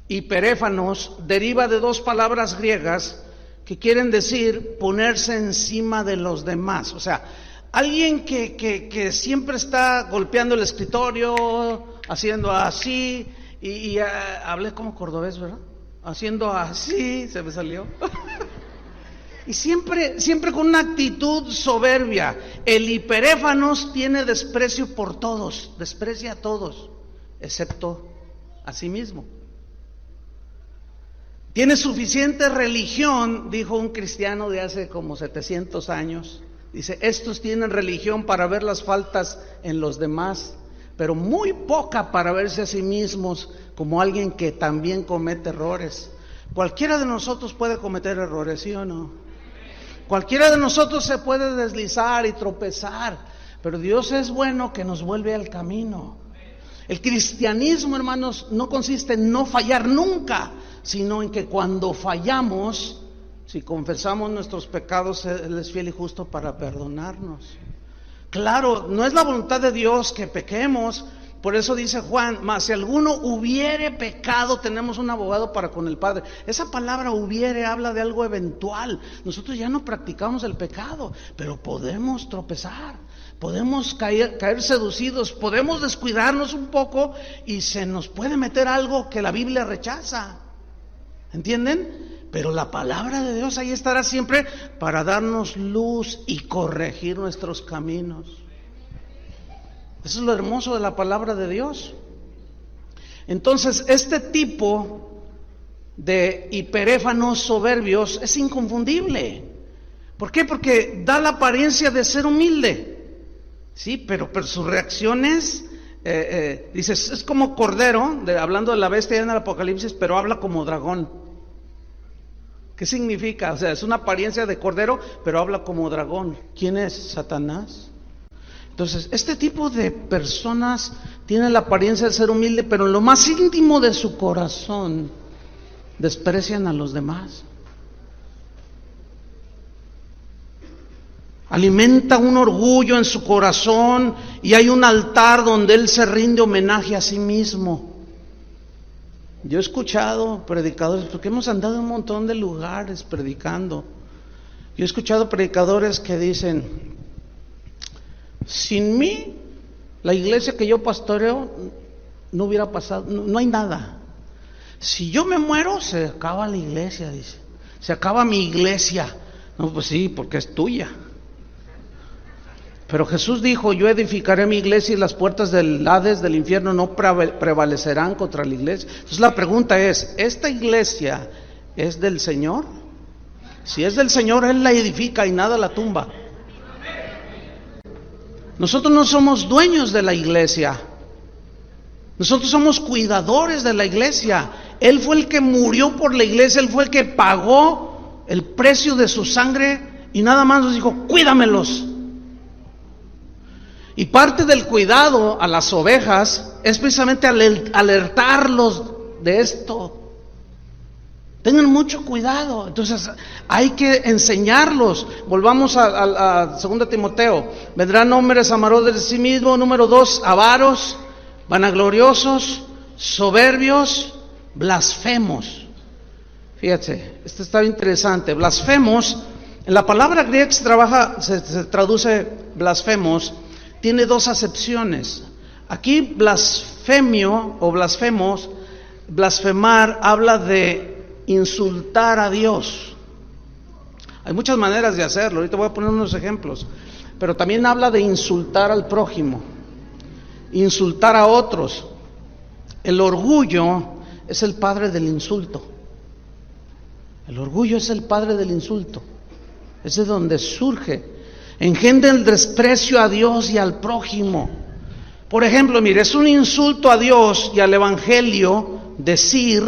hiperéfanos, deriva de dos palabras griegas que quieren decir ponerse encima de los demás. O sea, alguien que siempre está golpeando el escritorio, haciendo así, y hablé como cordobés, ¿verdad? Haciendo así, se me salió. Y siempre con una actitud soberbia. El hiperéfanos tiene desprecio por todos, desprecia a todos, excepto a sí mismo. Tiene suficiente religión, dijo un cristiano de hace como 700 años. Dice: estos tienen religión para ver las faltas en los demás, pero muy poca para verse a sí mismos como alguien que también comete errores. Cualquiera de nosotros puede cometer errores, ¿sí o no? Cualquiera de nosotros se puede deslizar y tropezar, pero Dios es bueno que nos vuelve al camino. El cristianismo, hermanos, no consiste en no fallar nunca, sino en que cuando fallamos, si confesamos nuestros pecados, Él es fiel y justo para perdonarnos. Claro, no es la voluntad de Dios que pequemos. Por eso dice Juan: mas si alguno hubiere pecado, tenemos un abogado para con el Padre. Esa palabra hubiere habla de algo eventual. Nosotros ya no practicamos el pecado, pero podemos tropezar, podemos caer seducidos, podemos descuidarnos un poco y se nos puede meter algo que la Biblia rechaza. ¿Entienden? Pero la palabra de Dios ahí estará siempre para darnos luz y corregir nuestros caminos. Eso es lo hermoso de la palabra de Dios. Entonces, este tipo de hiperéfanos soberbios es inconfundible. ¿Por qué? Porque da la apariencia de ser humilde. Sí, pero sus reacciones, dices, es como cordero, hablando de la bestia en el Apocalipsis, pero habla como dragón. ¿Qué significa? O sea, es una apariencia de cordero, pero habla como dragón. ¿Quién es? Satanás. Entonces, este tipo de personas tiene la apariencia de ser humilde, pero en lo más íntimo de su corazón desprecian a los demás. Alimenta un orgullo en su corazón y hay un altar donde él se rinde homenaje a sí mismo. Yo he escuchado predicadores, porque hemos andado en un montón de lugares predicando. Yo he escuchado predicadores que dicen: sin mí, la iglesia que yo pastoreo no hubiera pasado, no hay nada. Si yo me muero, se acaba la iglesia, dice. Se acaba mi iglesia. No, pues sí, porque es tuya. Pero Jesús dijo: yo edificaré mi iglesia y las puertas del Hades, del infierno, no prevalecerán contra la iglesia. Entonces la pregunta es: ¿esta iglesia es del Señor? Si es del Señor, Él la edifica y nada la tumba. Nosotros no somos dueños de la iglesia. Nosotros somos cuidadores de la iglesia. Él fue el que murió por la iglesia, Él fue el que pagó el precio de su sangre y nada más nos dijo, cuídamelos. Y parte del cuidado a las ovejas es precisamente alertarlos de esto. Tengan mucho cuidado. Entonces hay que enseñarlos. Volvamos a 2 Timoteo. Vendrán hombres amadores de sí mismos. Número 2, avaros, vanagloriosos, soberbios, blasfemos. Fíjate, esto está interesante. Blasfemos, en la palabra griega que se traduce blasfemos, tiene dos acepciones. Aquí blasfemio o blasfemos, blasfemar habla de insultar a Dios. Hay muchas maneras de hacerlo, ahorita voy a poner unos ejemplos, pero también habla de insultar al prójimo, insultar a otros. El orgullo es el padre del insulto. El orgullo es el padre del insulto. Es de donde surge. Engendra el desprecio a Dios y al prójimo. Por ejemplo, mire, es un insulto a Dios y al evangelio decir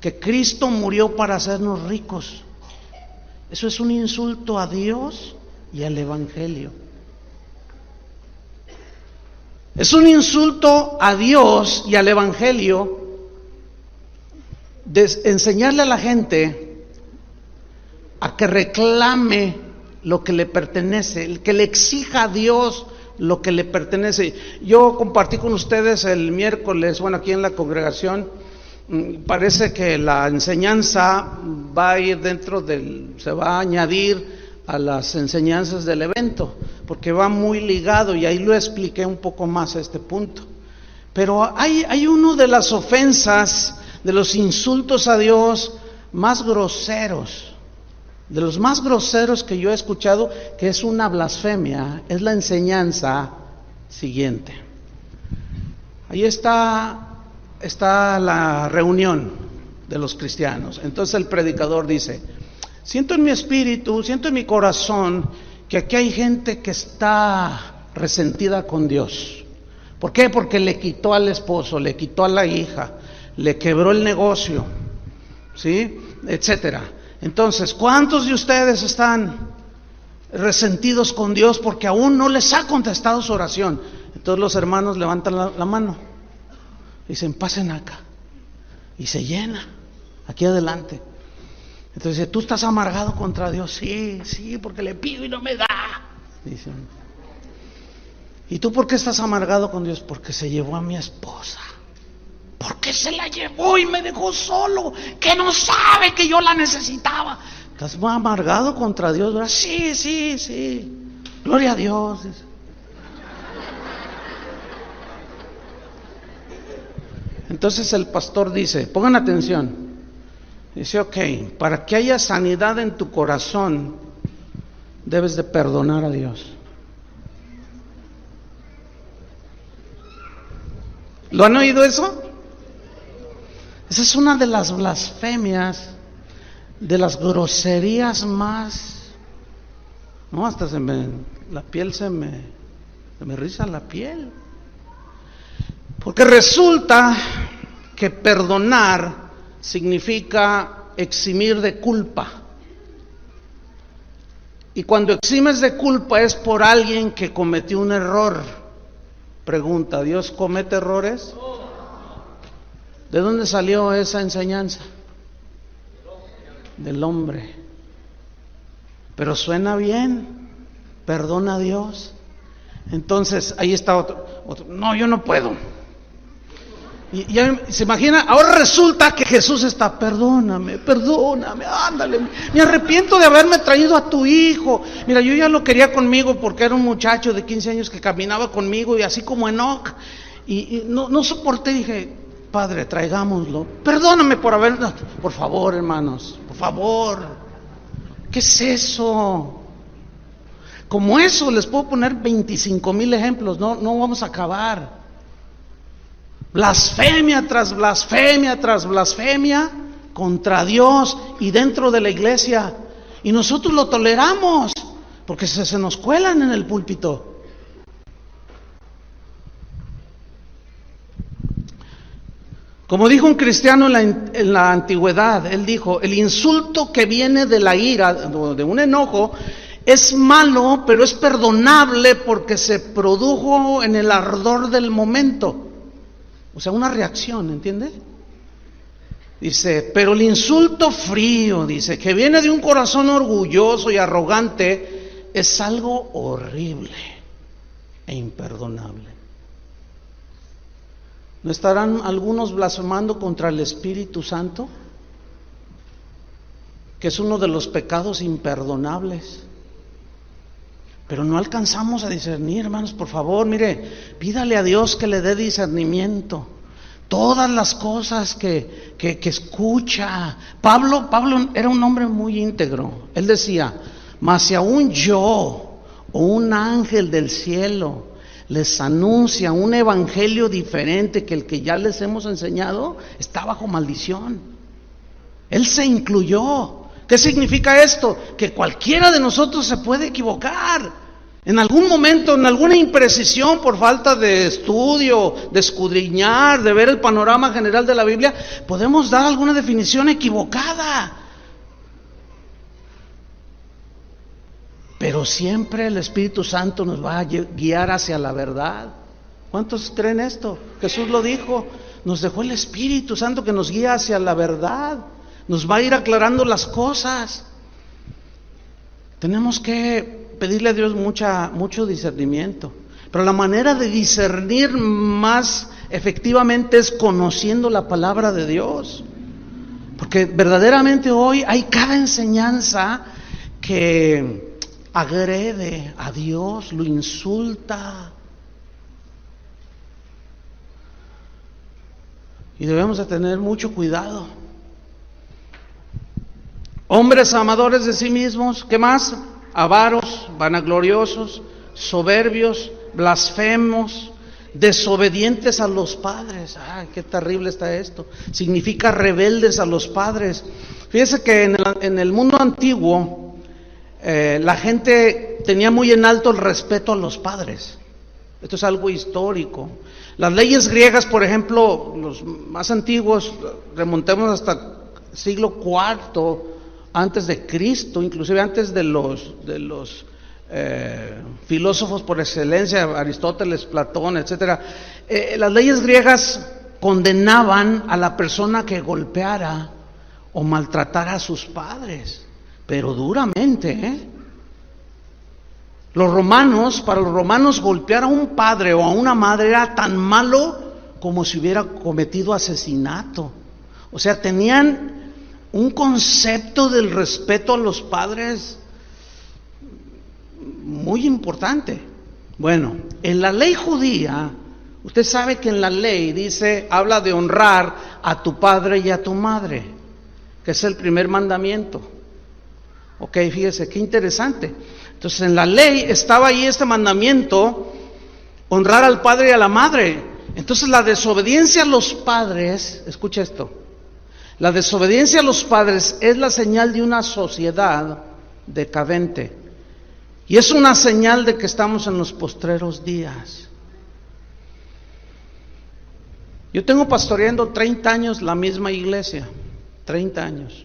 que Cristo murió para hacernos ricos. Eso es un insulto a Dios y al evangelio. Es un insulto a Dios y al evangelio de enseñarle a la gente a que reclame lo que le pertenece, el que le exija a Dios lo que le pertenece. Yo compartí con ustedes el miércoles, aquí en la congregación, parece que la enseñanza va a ir se va a añadir a las enseñanzas del evento, porque va muy ligado, y ahí lo expliqué un poco más a este punto. Pero hay uno de las ofensas, de los insultos a Dios más groseros, de los más groseros que yo he escuchado, que es una blasfemia, es la enseñanza siguiente. Ahí está la reunión de los cristianos. Entonces el predicador dice, siento en mi espíritu, siento en mi corazón que aquí hay gente que está resentida con Dios. ¿Por qué? Porque le quitó al esposo, le quitó a la hija, le quebró el negocio, ¿sí? Etcétera. Entonces, ¿cuántos de ustedes están resentidos con Dios porque aún no les ha contestado su oración? Entonces los hermanos levantan la mano, dicen, pasen acá, y se llena, aquí adelante. Entonces dice, ¿tú estás amargado contra Dios? Sí, porque le pido y no me da. Dicen, ¿y tú por qué estás amargado con Dios? Porque se llevó a mi esposa. ¿Por qué se la llevó y me dejó solo? Que no sabe que yo la necesitaba. ¿Estás muy amargado contra Dios, verdad? Sí. Gloria a Dios. Entonces el pastor dice, pongan atención. Dice, para que haya sanidad en tu corazón, debes de perdonar a Dios. ¿Lo han oído eso? Esa es una de las blasfemias, de las groserías más, hasta la piel se me riza la piel. Porque resulta que perdonar significa eximir de culpa. Y cuando eximes de culpa es por alguien que cometió un error. Pregunta, ¿Dios comete errores? ¿De dónde salió esa enseñanza? Del hombre. Pero suena bien, perdona a Dios. Entonces ahí está otro. No, yo no puedo. Y ya se imagina, ahora resulta que Jesús está, perdóname, ándale, me arrepiento de haberme traído a tu hijo. Mira, yo ya lo quería conmigo porque era un muchacho de 15 años que caminaba conmigo y así como Enoch, y no soporté, dije, Padre, traigámoslo. Perdóname por favor, hermanos, por favor. ¿Qué es eso? Como eso les puedo poner 25,000 ejemplos, no vamos a acabar. Blasfemia tras blasfemia tras blasfemia contra Dios y dentro de la iglesia. Y nosotros lo toleramos porque se nos cuelan en el púlpito. Como dijo un cristiano en la antigüedad, él dijo, el insulto que viene de la ira, de un enojo, es malo, pero es perdonable porque se produjo en el ardor del momento. O sea, una reacción, ¿entiende? Dice, pero el insulto frío, dice, que viene de un corazón orgulloso y arrogante, es algo horrible e imperdonable. ¿No estarán algunos blasfemando contra el Espíritu Santo? Que es uno de los pecados imperdonables. Pero no alcanzamos a discernir, hermanos, por favor, mire, pídale a Dios que le dé discernimiento. Todas las cosas que escucha. Pablo era un hombre muy íntegro. Él decía, mas si aún yo o un ángel del cielo les anuncia un evangelio diferente que el que ya les hemos enseñado, está bajo maldición. Él se incluyó. ¿Qué significa esto? Que cualquiera de nosotros se puede equivocar. En algún momento, en alguna imprecisión por falta de estudio, de escudriñar, de ver el panorama general de la Biblia, podemos dar alguna definición equivocada. Pero siempre el Espíritu Santo nos va a guiar hacia la verdad. ¿Cuántos creen esto? Jesús lo dijo, nos dejó el Espíritu Santo que nos guía hacia la verdad. Nos va a ir aclarando las cosas. Tenemos que pedirle a Dios mucho discernimiento. Pero la manera de discernir más efectivamente es conociendo la palabra de Dios. Porque verdaderamente hoy hay cada enseñanza que agrede a Dios, lo insulta. Y debemos de tener mucho cuidado. Hombres amadores de sí mismos, ¿qué más? Avaros, vanagloriosos, soberbios, blasfemos, desobedientes a los padres. ¡Ay, qué terrible está esto! Significa rebeldes a los padres. Fíjese que en el mundo antiguo, la gente tenía muy en alto el respeto a los padres. Esto es algo histórico. Las leyes griegas, por ejemplo, los más antiguos, remontemos hasta siglo IV antes de Cristo, inclusive antes de los filósofos por excelencia, Aristóteles, Platón, etcétera. Las leyes griegas condenaban a la persona que golpeara o maltratara a sus padres, pero duramente, Para los romanos golpear a un padre o a una madre era tan malo como si hubiera cometido asesinato. O sea, tenían un concepto del respeto a los padres muy importante. Bueno, en la ley judía, usted sabe que en la ley habla de honrar a tu padre y a tu madre, que es el primer mandamiento. Ok, fíjese, qué interesante. Entonces en la ley estaba ahí este mandamiento, honrar al padre y a la madre. Entonces la desobediencia a los padres, escucha esto, la desobediencia a los padres es la señal de una sociedad decadente. Y es una señal de que estamos en los postreros días. Yo tengo pastoreando 30 años la misma iglesia, 30 años.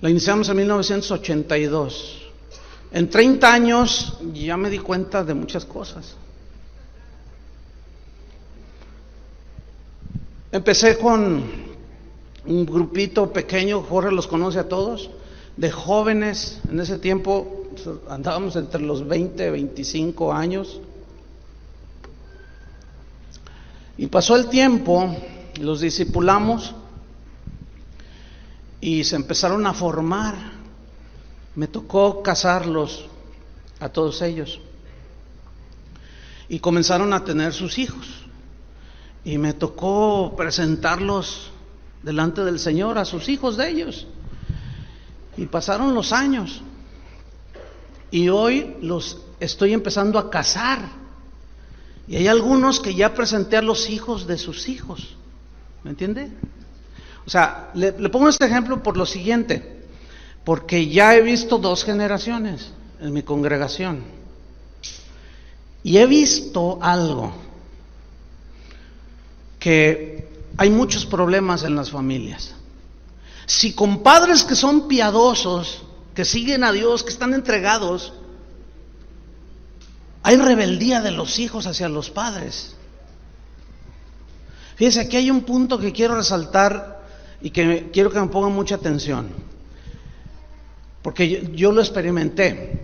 La iniciamos en 1982. En 30 años ya me di cuenta de muchas cosas. Empecé con un grupito pequeño, Jorge los conoce a todos, de jóvenes. En ese tiempo andábamos entre los 20 y 25 años. Y pasó el tiempo, los discipulamos y se empezaron a formar. Me tocó casarlos a todos ellos y comenzaron a tener sus hijos, y me tocó presentarlos delante del Señor, a sus hijos de ellos. Y pasaron los años y hoy los estoy empezando a casar, y hay algunos que ya presenté a los hijos de sus hijos. ¿Me entiende? O sea, le pongo este ejemplo por lo siguiente, porque ya he visto 2 generaciones en mi congregación y he visto algo. que hay muchos problemas en las familias. Si con padres que son piadosos, que siguen a Dios, que están entregados, hay rebeldía de los hijos hacia los padres. Fíjense, aquí hay un punto que quiero resaltar y que quiero que me pongan mucha atención, porque yo lo experimenté.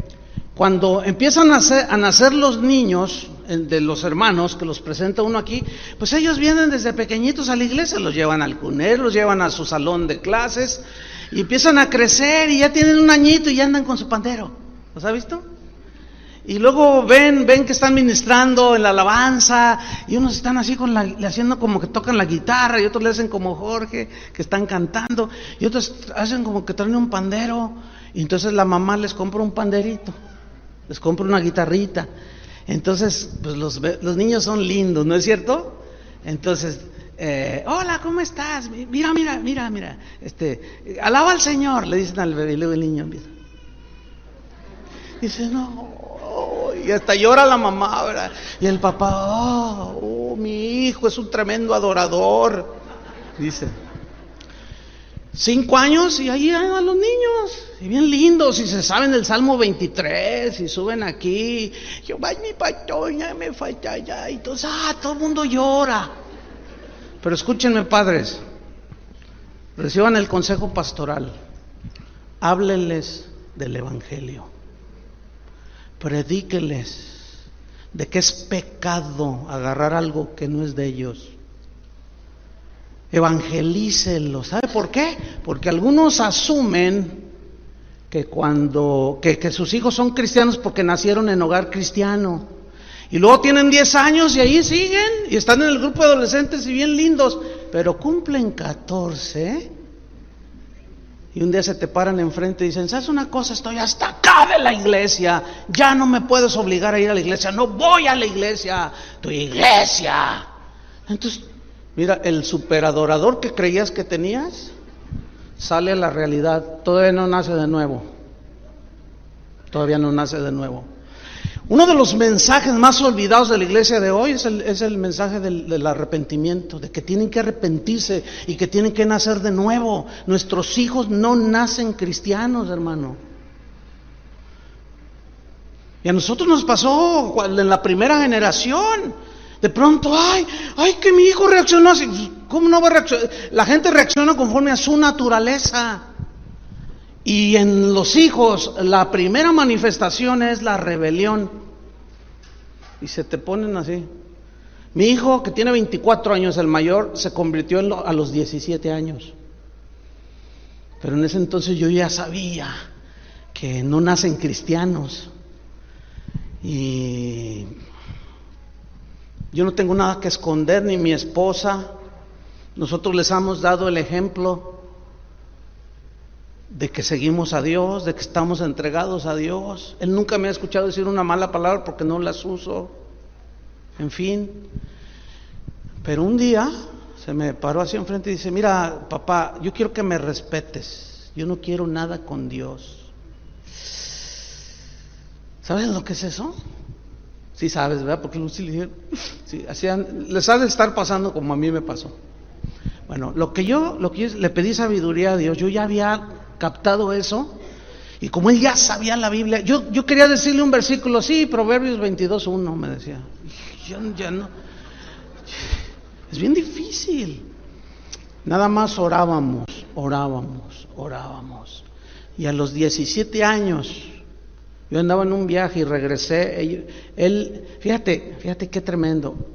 Cuando empiezan a nacer los niños de los hermanos, que los presenta uno aquí, pues ellos vienen desde pequeñitos a la iglesia, los llevan al CUNER, los llevan a su salón de clases, y empiezan a crecer y ya tienen un añito y ya andan con su pandero. ¿Los ha visto? Y luego ven que están ministrando en la alabanza, y unos están así haciendo como que tocan la guitarra, y otros le hacen como Jorge, que están cantando, y otros hacen como que traen un pandero, y entonces la mamá les compra un panderito, les compra una guitarrita. Entonces, pues los niños son lindos, ¿no es cierto? Entonces, hola, ¿cómo estás? Mira, alaba al Señor, le dicen al bebé, y luego el niño empieza. Dice, no, y hasta llora la mamá, ¿verdad? Y el papá, mi hijo es un tremendo adorador, dice. 5 años y ahí van los niños, y bien lindos, y se saben el Salmo 23, y suben aquí, yo, ay, mi patoña, me falta ya, y todo el mundo llora. Pero escúchenme, padres, reciban el consejo pastoral, háblenles del evangelio, predíqueles de que es pecado agarrar algo que no es de ellos. Evangelícenlo. ¿Sabe por qué? Porque algunos asumen que que sus hijos son cristianos porque nacieron en hogar cristiano, y luego tienen 10 años y ahí siguen y están en el grupo de adolescentes y bien lindos, pero cumplen 14 y un día se te paran enfrente y dicen, ¿sabes una cosa? Estoy hasta acá de la iglesia, ya no me puedes obligar a ir a la iglesia, no voy a la iglesia, tu iglesia. Entonces, mira, el superadorador que creías que tenías sale a la realidad, todavía no nace de nuevo. Uno de los mensajes más olvidados de la iglesia de hoy es el mensaje del arrepentimiento, de que tienen que arrepentirse y que tienen que nacer de nuevo. Nuestros hijos no nacen cristianos, hermano. Y a nosotros nos pasó en la primera generación. De pronto, ay, que mi hijo reaccionó así. ¿Cómo no va a reaccionar? La gente reacciona conforme a su naturaleza. Y en los hijos, la primera manifestación es la rebelión. Y se te ponen así. Mi hijo, que tiene 24 años, el mayor, se convirtió a los 17 años. Pero en ese entonces yo ya sabía que no nacen cristianos. Y yo no tengo nada que esconder, ni mi esposa. Nosotros les hemos dado el ejemplo de que seguimos a Dios, de que estamos entregados a Dios. Él nunca me ha escuchado decir una mala palabra porque no las uso. En fin. Pero un día se me paró así enfrente y dice, mira, papá, yo quiero que me respetes. Yo no quiero nada con Dios. ¿Sabes lo que es eso? Sí sabes, ¿verdad? Porque sí, les ha de estar pasando como a mí me pasó. Bueno, lo que yo le pedí sabiduría a Dios, yo ya había captado eso, y como él ya sabía la Biblia, yo quería decirle un versículo, sí, Proverbios 22:1 me decía. Yo ya no, es bien difícil. Nada más orábamos, y a los 17 años, yo andaba en un viaje y regresé. Fíjate qué tremendo.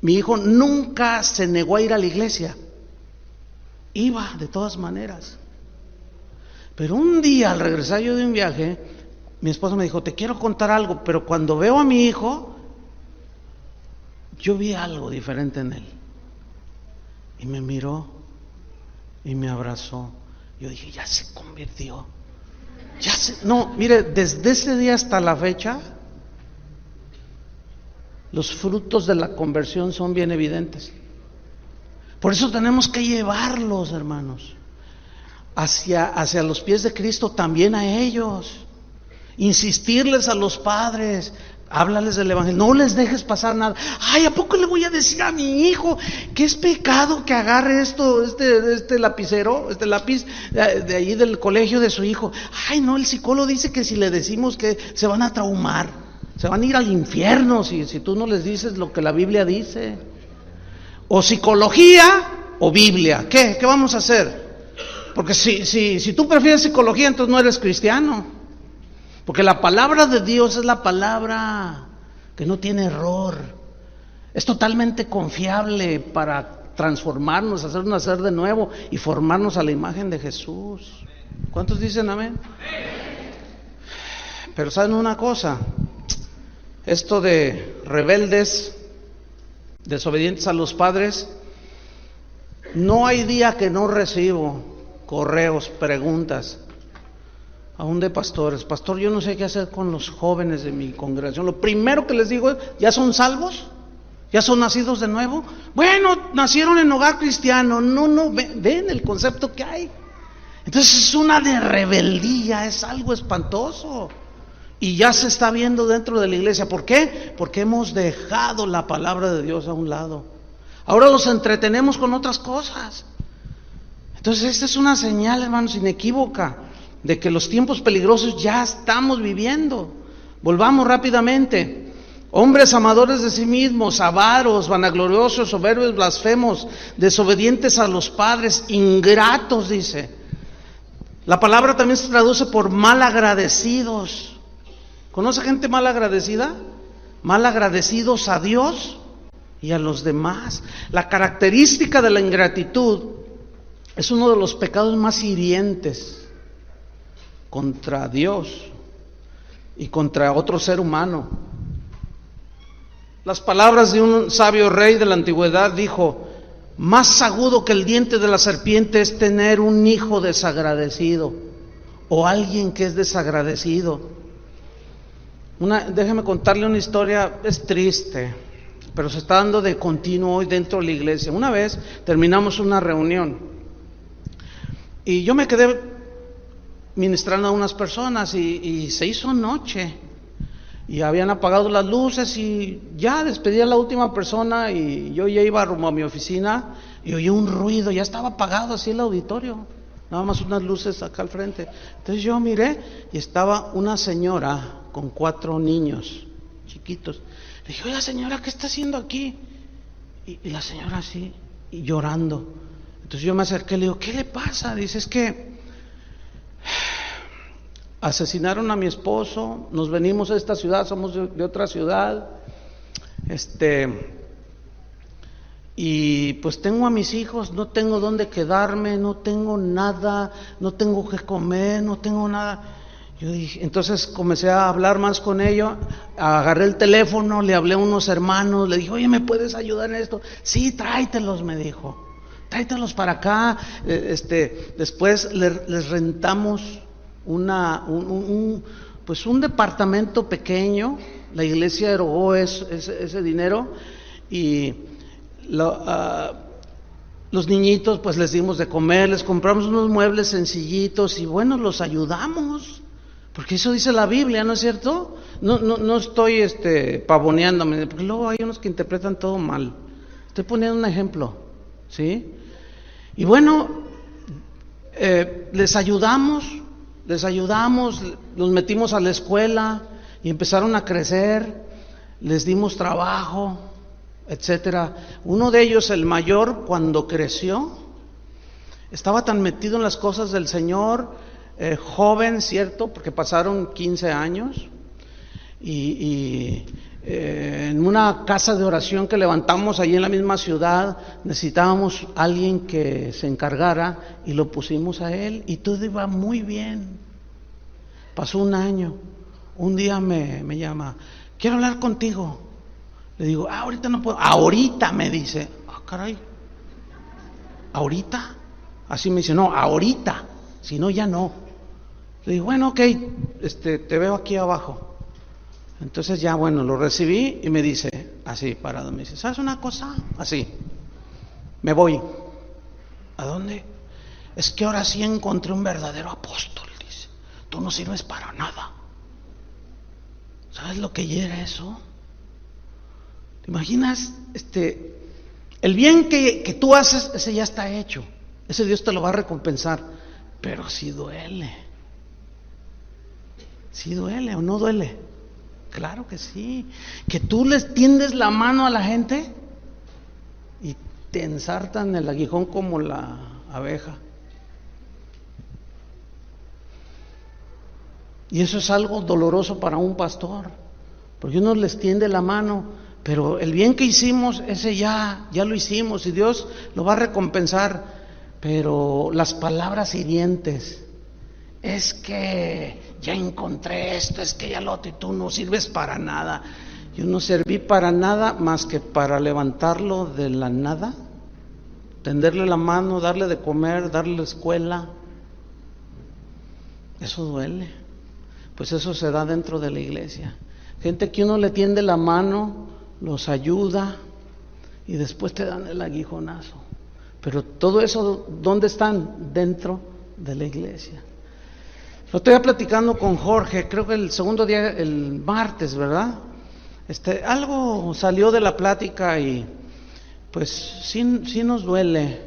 Mi hijo nunca se negó a ir a la iglesia. Iba de todas maneras. Pero un día, al regresar yo de un viaje, mi esposa me dijo, te quiero contar algo, pero cuando veo a mi hijo, yo vi algo diferente en él. Y me miró y me abrazó. Yo dije, ya se convirtió. No, mire, desde ese día hasta la fecha, los frutos de la conversión son bien evidentes. Por eso tenemos que llevarlos, hermanos, hacia los pies de Cristo, también a ellos. Insistirles a los padres, Háblales del evangelio, no les dejes pasar nada. Ay, ¿a poco le voy a decir a mi hijo que es pecado que agarre este lapicero, este lápiz de ahí del colegio de su hijo? Ay, no, el psicólogo dice que si le decimos que se van a traumar, se van a ir al infierno si tú no les dices lo que la Biblia dice. O psicología o Biblia. ¿Qué vamos a hacer? Porque si tú prefieres psicología, entonces no eres cristiano. Porque la palabra de Dios es la palabra que no tiene error. Es totalmente confiable para transformarnos, hacernos nacer de nuevo y formarnos a la imagen de Jesús. ¿Cuántos dicen amén? Pero ¿saben una cosa? Esto de rebeldes, desobedientes a los padres, no hay día que no recibo correos, preguntas, aún de pastores. Pastor, yo no sé qué hacer con los jóvenes de mi congregación. Lo primero que les digo es, ¿ya son salvos? ¿Ya son nacidos de nuevo? Bueno, nacieron en hogar cristiano. No, ven el concepto que hay. Entonces es una de rebeldía, es algo espantoso. Y ya se está viendo dentro de la iglesia. ¿Por qué? Porque hemos dejado la palabra de Dios a un lado. Ahora los entretenemos con otras cosas. Entonces esta es una señal, hermanos, inequívoca de que los tiempos peligrosos ya estamos viviendo. Volvamos rápidamente. Hombres amadores de sí mismos, avaros, vanagloriosos, soberbios, blasfemos, desobedientes a los padres, ingratos, dice. La palabra también se traduce por malagradecidos. ¿Conoce gente malagradecida? Malagradecidos a Dios y a los demás. La característica de la ingratitud es uno de los pecados más hirientes contra Dios y contra otro ser humano. Las palabras de un sabio rey de la antigüedad dijo: más agudo que el diente de la serpiente es tener un hijo desagradecido o alguien que es desagradecido. Déjeme contarle una historia, es triste, pero se está dando de continuo hoy dentro de la iglesia. Una vez terminamos una reunión y yo me quedé ministrando a unas personas y se hizo noche y habían apagado las luces y ya despedí a la última persona y yo ya iba rumbo a mi oficina y oí un ruido, ya estaba apagado así el auditorio, nada más unas luces acá al frente. Entonces yo miré y estaba una señora con 4 niños chiquitos. Le dije: oiga señora, ¿qué está haciendo aquí? Y la señora así, y llorando. Entonces yo me acerqué y le digo: ¿qué le pasa? Dice: es que asesinaron a mi esposo, nos venimos a esta ciudad, somos de otra ciudad, y pues tengo a mis hijos, no tengo dónde quedarme, no tengo nada, no tengo que comer, no tengo nada. Yo dije, entonces comencé a hablar más con ellos, agarré el teléfono, le hablé a unos hermanos, le dije: oye, ¿me puedes ayudar en esto? Sí, tráetelos, me dijo, tráetelos para acá. Después les rentamos un departamento pequeño. La iglesia erogó ese dinero y los niñitos pues les dimos de comer, les compramos unos muebles sencillitos y bueno, los ayudamos, porque eso dice la Biblia, ¿no es cierto? No estoy pavoneándome, porque luego hay unos que interpretan todo mal. Estoy poniendo un ejemplo, ¿sí? Y bueno, les ayudamos, los metimos a la escuela y empezaron a crecer, les dimos trabajo, etcétera. Uno de ellos, el mayor, cuando creció, estaba tan metido en las cosas del Señor, joven, cierto, porque pasaron 15 años, y en una casa de oración que levantamos allí en la misma ciudad, necesitábamos alguien que se encargara y lo pusimos a él y todo iba muy bien. Pasó un año, un día me llama: quiero hablar contigo. Le digo: ahorita no puedo. Ahorita, me dice. Caray, ¿ahorita? Así me dice: no, ahorita, si no ya no. Le digo: bueno, ok, te veo aquí abajo. Entonces ya, bueno, lo recibí y me dice, así parado, me dice: ¿sabes una cosa? Así, me voy. ¿A dónde? Es que ahora sí encontré un verdadero apóstol, dice. Tú no sirves para nada. ¿Sabes lo que hiere eso? ¿Te imaginas? El bien que tú haces, ese ya está hecho. Ese Dios te lo va a recompensar. Pero sí duele. ¿Sí duele o no duele? Claro que sí. Que tú les tiendes la mano a la gente y te ensartan el aguijón como la abeja. Y eso es algo doloroso para un pastor, porque uno les tiende la mano, pero el bien que hicimos, ese ya lo hicimos y Dios lo va a recompensar. Pero las palabras hirientes, es que ya encontré esto, es que ya lo otro, y tú no sirves para nada. Yo no serví para nada más que para levantarlo de la nada, tenderle la mano, darle de comer, darle la escuela. Eso duele. Pues eso se da dentro de la iglesia. Gente que uno le tiende la mano, los ayuda y después te dan el aguijonazo. Pero todo eso, ¿dónde están? Dentro de la iglesia. Lo estoy platicando con Jorge, creo que el segundo día, el martes, ¿verdad? Algo salió de la plática y pues sí nos duele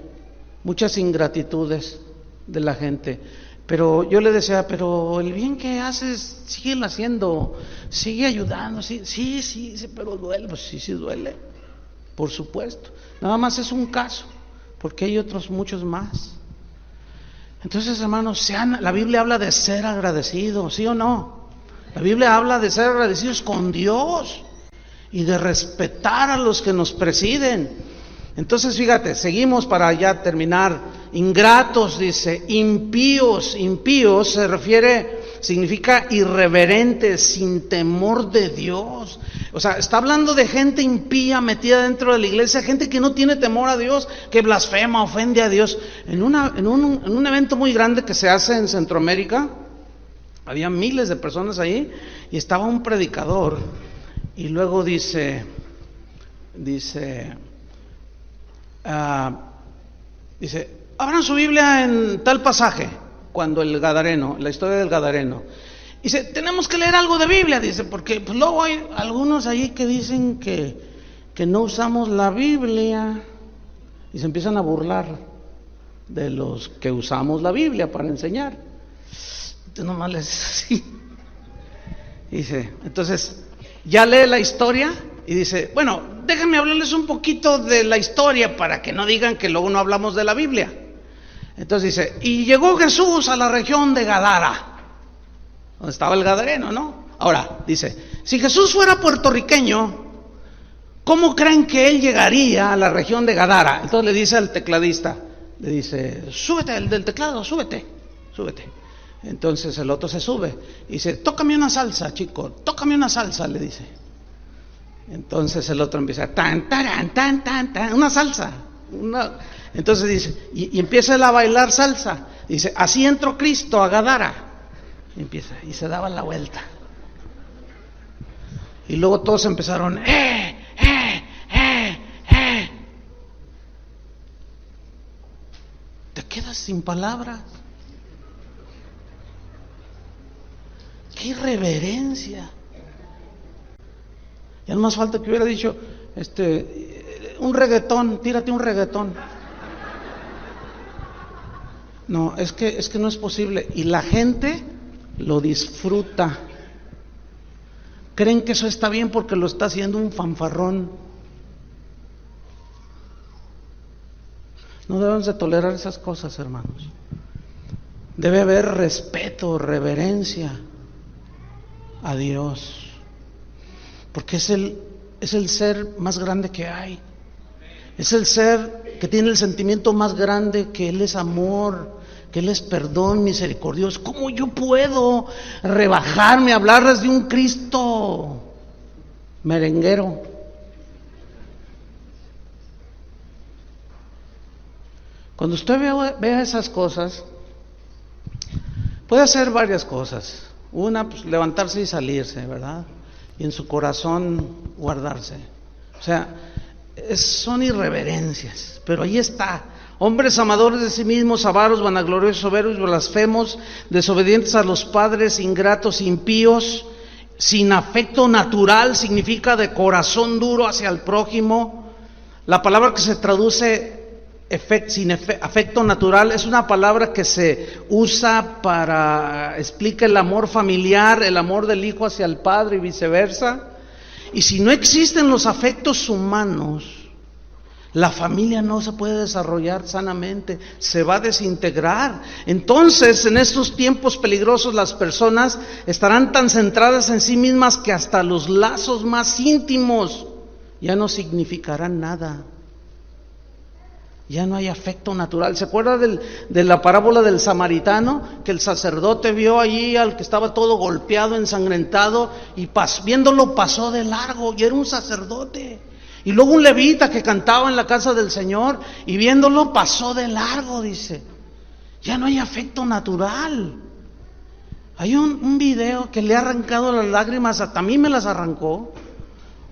muchas ingratitudes de la gente. Pero yo le decía, pero el bien que haces, síguelo haciendo, sigue ayudando, sí, pero duele, pues sí duele, por supuesto. Nada más es un caso, porque hay otros muchos más. Entonces, hermanos, la Biblia habla de ser agradecidos, ¿sí o no? La Biblia habla de ser agradecidos con Dios y de respetar a los que nos presiden. Entonces, fíjate, seguimos para ya terminar. Ingratos, dice, impíos significa irreverentes, sin temor de Dios. O sea, está hablando de gente impía metida dentro de la iglesia, gente que no tiene temor a Dios, que blasfema, ofende a Dios. En un evento muy grande que se hace en Centroamérica, había miles de personas ahí y estaba un predicador y luego dice, abran su Biblia en tal pasaje, cuando la historia del Gadareno. Dice, tenemos que leer algo de Biblia, dice, porque pues luego hay algunos ahí que dicen que no usamos la Biblia y se empiezan a burlar de los que usamos la Biblia para enseñar. Entonces nomás les así. Dice, entonces ya lee la historia y dice, bueno, déjenme hablarles un poquito de la historia para que no digan que luego no hablamos de la Biblia. Entonces dice, y llegó Jesús a la región de Gadara, donde estaba el Gadareno, ¿no? Ahora, dice, si Jesús fuera puertorriqueño, ¿cómo creen que él llegaría a la región de Gadara? Entonces le dice al tecladista, le dice, súbete, el del teclado, súbete. Entonces el otro se sube y dice, tócame una salsa, chico, tócame una salsa, le dice. Entonces el otro empieza, tan, una salsa. Entonces dice, y empieza él a bailar salsa. Dice, así entró Cristo a Gadara. Y empieza, y se daba la vuelta. Y luego todos empezaron, Te quedas sin palabras. ¡Qué irreverencia! Ya no más falta que hubiera dicho, un reggaetón, tírate un reggaetón. No, es que no es posible. Y la gente lo disfruta. Creen que eso está bien porque lo está haciendo un fanfarrón. No debemos de tolerar esas cosas, hermanos. Debe haber respeto, reverencia a Dios, porque es el ser más grande que hay. Es el ser que tiene el sentimiento más grande, que Él es amor, que Él es perdón, misericordioso. ¿Cómo yo puedo rebajarme a hablarles de un Cristo merenguero? Cuando usted vea esas cosas, puede hacer varias cosas. Una, pues levantarse y salirse, ¿verdad? Y en su corazón guardarse. O sea, son irreverencias, pero ahí está. Hombres amadores de sí mismos, avaros, vanagloriosos, soberbios, blasfemos, desobedientes a los padres, ingratos, impíos. sin afecto natural significa de corazón duro hacia el prójimo. La palabra que se traduce sin afecto natural es una palabra que se usa para explicar el amor familiar, el amor del hijo hacia el padre y viceversa. Y si no existen los afectos humanos, la familia no se puede desarrollar sanamente, se va a desintegrar. Entonces, en estos tiempos peligrosos, las personas estarán tan centradas en sí mismas que hasta los lazos más íntimos ya no significarán nada. Ya no hay afecto natural. ¿Se acuerda de la parábola del samaritano? Que el sacerdote vio allí al que estaba todo golpeado, ensangrentado, y viéndolo pasó de largo, y era un sacerdote. Y luego un levita que cantaba en la casa del Señor, y viéndolo pasó de largo, dice. Ya no hay afecto natural. Hay un video que le ha arrancado las lágrimas, hasta a mí me las arrancó.